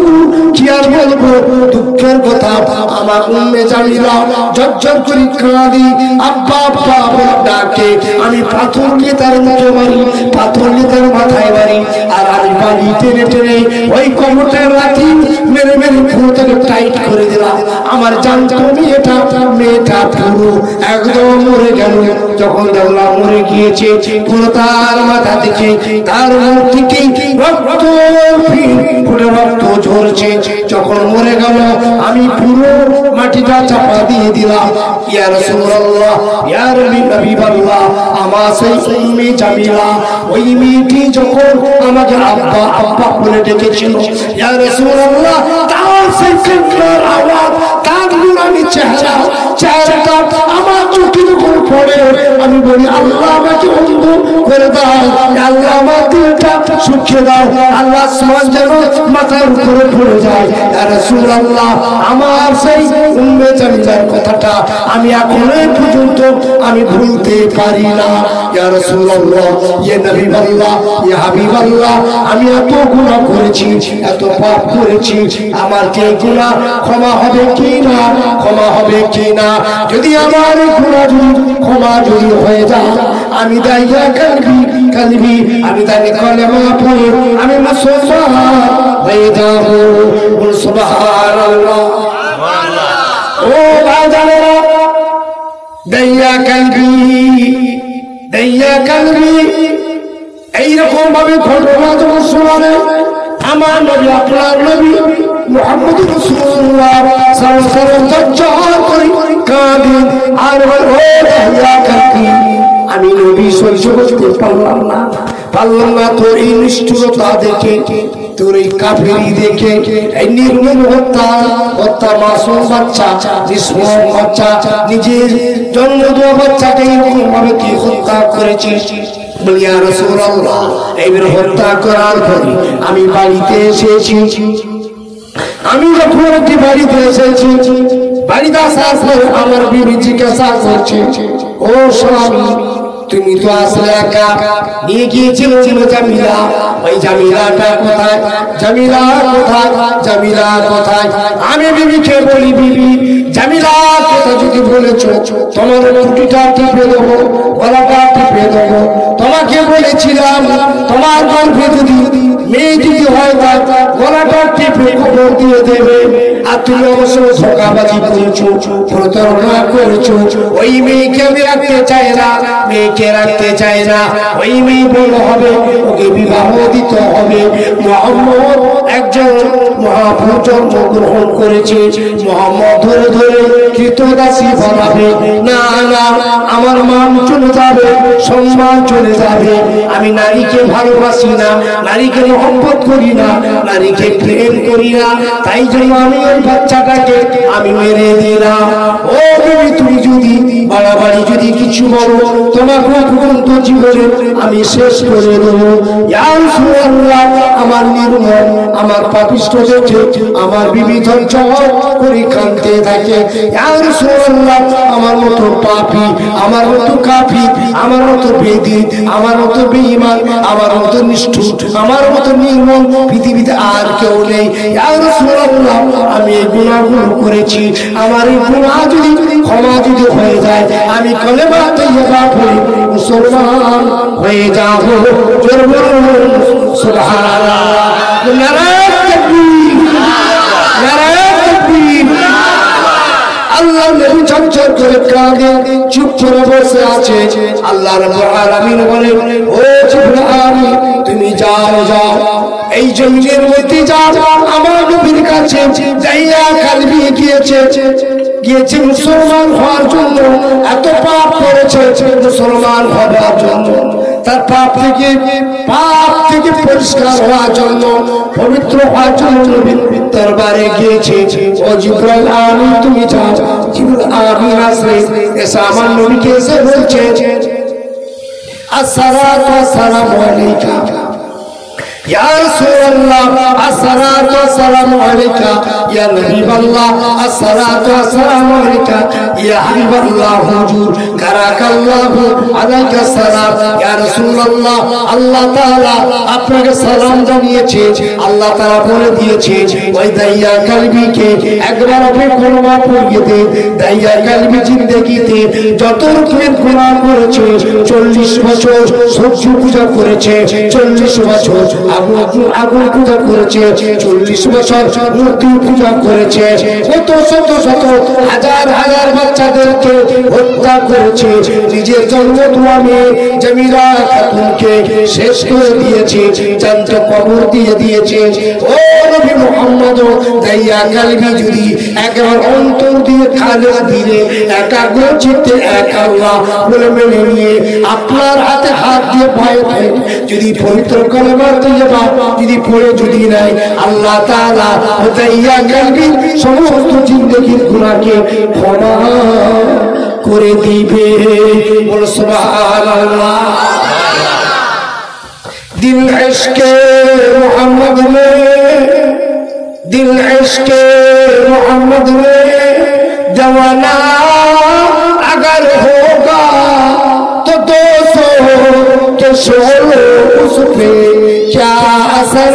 কি আর বলবো দুঃখের কথা। আমার উম্মে জামিলা ঝরঝর করে কাঁদি, আব্বা আব্বা বলে ডাকে। আমি পাথর নিয়ে তার মুখে মারি, পাথর নিয়ে তার মাথায় মারি, আর আমি বাড়ি টেনে টেনে ওই কবরটার লাঠি মেরে পুরোটাকে টাইট করে দিলাম। আমার জানতো মেয়েটা পুরো একদম মরে গেল। যখন দেখলাম মরে গিয়েছে, পুরো তার মাথা থেকে তার মুখ থেকে রক্ত ঝরছে। যখন মরে গেল, আমি পুরো মাটিটা চাপা দিয়ে দিলাম। ইয়া রাসূলুল্লাহ, ইয়া নবীল্লাহ, আমার সেই উম্মে জামিলা, ওই মেয়েটি যখন আমাকে আব্বা আব্বা বলে ডেকেছিল, ইয়া রাসূলুল্লাহ, তার সেই কান্নার আওয়াজ, তার নুরানি চেহারাটা আমার চোখের উপর পড়ে। আমি বলি, আল্লাহ আমাকে অন্ধ করে দাও, আল্লাহ আমার দিলটা শুকিয়ে দাও, আল্লাহ আসমান যেন মাথার উপরে পড়ে যায়। ইয়া রাসূলুল্লাহ, আমার সেই উম্মে জামিলার কথাটা আমি এখনো পর্যন্ত আমি ভুলতে পারি না। ইয়া রাসূলুল্লাহ, ইয়া নবীল্লাহ, ইয়া হাবিবাল্লাহ, আমি এত গুনাহ করেছি, এত পাপ করেছি, আমার কি গুনাহ ক্ষমা হবে কি না? ক্ষমা হবে কি না? যদি আমার গুনাহ ক্ষমা যদি হয়ে যায়, আমি দাইয়া কালবি, আমি তাকে কলেমা পড়ে আমি মুসলমান হয়ে যাব। সুবহানাল্লাহ। ও বাজারেরা, দাইয়া কালবি, এইরকম ভাবে ঘটনা যখন শোনালে, আমার নবী, আপনার নবী মুহাম্মদ রাসূলুল্লাহ সাল্লাল্লাহু আলাইহি ওয়াসাল্লাম করে কাঁদে আর বলে, ও দাইয়া কালবি, আমি নবী সহ্য করতে পারলাম না তোর এই নিষ্ঠুরতা দেখে, তোর এই কাফেরি দেখে, এই নির্মম হত্যা মাসুম বাচ্চা, নিষ্পাপ বাচ্চা, নিজের জন্ম দেওয়া বাচ্চাকে এরকম ভাবে কি হত্যা করেছিস? বলি, ইয়া রাসূলুল্লাহ, এইভাবে হত্যা করার পরে আমি বাড়িতে এসেছি। আমি যখন একটি বাড়িতে এসেছি, বাড়িতে আসার পর আমার বিবি জিজ্ঞাসা করছে, ও স্বামী, তুমি তো আসলে একা, নিয়ে গিয়েছিল জামিলা, ওই জামিলাটা কোথায়? জামিলা কোথায়? জামিলা কোথায়? আমি বিবিকে বলি, বিবি, জামিলা কথা যদি বলেছো, তোমার টুটিটা টিপে দেবো, গলাটা টিপে দেবো। তোমাকে বলেছিলাম, তোমার গর্ভে যদি মেয়ে যদি হয়, তার গলাটা টিপে খবর দিয়ে দেবে। আর তুমি অবশ্য ধোঁকাবাজি করেছো, প্রতারণা করেছো। ওই মেয়েকে আমি রাখতে চাই না, মেয়েকে রাখতে চাই না। ওই মেয়ে বড় হবে, ওকে বিবাহ দিতে হবে। মুহাম্মদ একজন মহাপুরুষ জন্মগ্রহণ করেছে, মুহাম্মদ ধরে ধরে কৃতদাসী বানাবে। না না, আমার মান চলে যাবে, সম্মান চলে যাবে। আমি নারীকে ভালোবাসি না, নারীকে মহব্বত করি না, নারীকে প্রেম করি না। তাই জন্য আমি ওই বাচ্চাটাকে আমি মেরে দিলাম। ও বিবি, তুমি যদি বাড়াবাড়ি যদি কিছু বলো, তোমার পর্যন্ত জীবনে আমি শেষ করে দেবো। ইয়া রাসূলুল্লাহ, আমার নির্মল, আমার পাপিষ্ঠ দেখে আমার বিবি ঝরঝর করে কাঁদতে থাকে। ইয়া রাসূলুল্লাহ, আমার মতো পাপী, আমার মতো কাফির, আমার মতো বেদী, আমার মতো বেঈমান, আমার মতো নিষ্ঠুর, আমার মতো নির্মল পৃথিবীতে আর কেউ নেই। ইয়া রাসূলুল্লাহ, আমি এই গুনাহগুলো করেছি, আমার এই গুনাহ যদি ক্ষমা যদি হয়ে যায়, আমি কলেমা তাইয়্যিবা পড়ে মুসলমান হয়ে যাব। জোরে বলুন সুবহানাল্লাহ। নারায়ে তাকবীর, নারায়ে তাকবীর। আল্লাহ নবী ঝরঝর করে কাঁদে, চুপ করে বসে আছে। আল্লাহ রাব্বুল আলামিন বলেন, ও জিবরাইল, তুমি যাও যাও, এই জমিনের মধ্যে যাও, আমার নবীর কাছে যাইয়া কালবি গিয়েছে মুসলমান হওয়ার জন্য। এত পাপ করেছে মুসলমান হওয়ার জন্য, তার পাপ থেকে পরিষ্কার হওয়ার জন্য, পবিত্র হওয়ার জন্য নবীর দরবারে গিয়েছে। ও জিবরাইল আমিন, তুমি যাও। জিবরাইল আমিন আসলে এসে আমার নবীকে এসে বলছে, আসসালাতু ওয়াসসালামু আলাইকা ইয়া রাসূলুল্লাহ, আসসালাতু ওয়াসসালামু আলাইকা ইয়া নবীয়াল্লাহ, আসসালাতু ওয়াসসালামু আলাইকা ইয়া হাবিবাল্লাহ, হুজুর কারাকাল্লাহু আলাইকা সালাম ইয়া রাসূলুল্লাহ। আল্লাহ তাআলা আপনাকে সালাম জানিয়েছে। আল্লাহ তাআলা বলে দিয়েছে, ওই দাইয়া কলবিকে একবার আপনি কলমা পড়িয়ে দে। দাইয়া কলবি জিন্দেগিতে যত রকমের গুনাহ করেছে, 40 বছর সূর্য পূজা করেছে, 40 বছর আগুন পূজা করেছে, 40 বছর মূর্তি পূজা করেছে, শত শত শত হাজার হাজার বাচ্চাদেরকে হত্যা করেছে, নিজের জন্মদুয়া মেয়ে জামিলা খাতুনকে শেষ করে দিয়েছে, জান্ত কবর দিয়ে দিয়েছে। ও নবী মুহাম্মদ, দাইয়া কলবি যদি একবার অন্তর দিয়ে খালেস দিলে, একাগ্র চিত্তে এক আল্লাহ বলে মেনে নিয়ে আপনার হাতে হাত দিয়ে ভয় পায়, যদি পবিত্র কলেমা তাইয়্যিবা যদি পড়ে যদি নাই, আল্লাহ তাআলা দাইয়া কলবির সমস্ত জিন্দেগির গুনাহকে ক্ষমা করে দিবে। বল সুবহানাল্লাহ। दिल इश्क़े मोहम्मद में, दिल इश्क़े मोहम्मद में दीवाना अगर होगा तो 200 के शोर उस पे क्या असर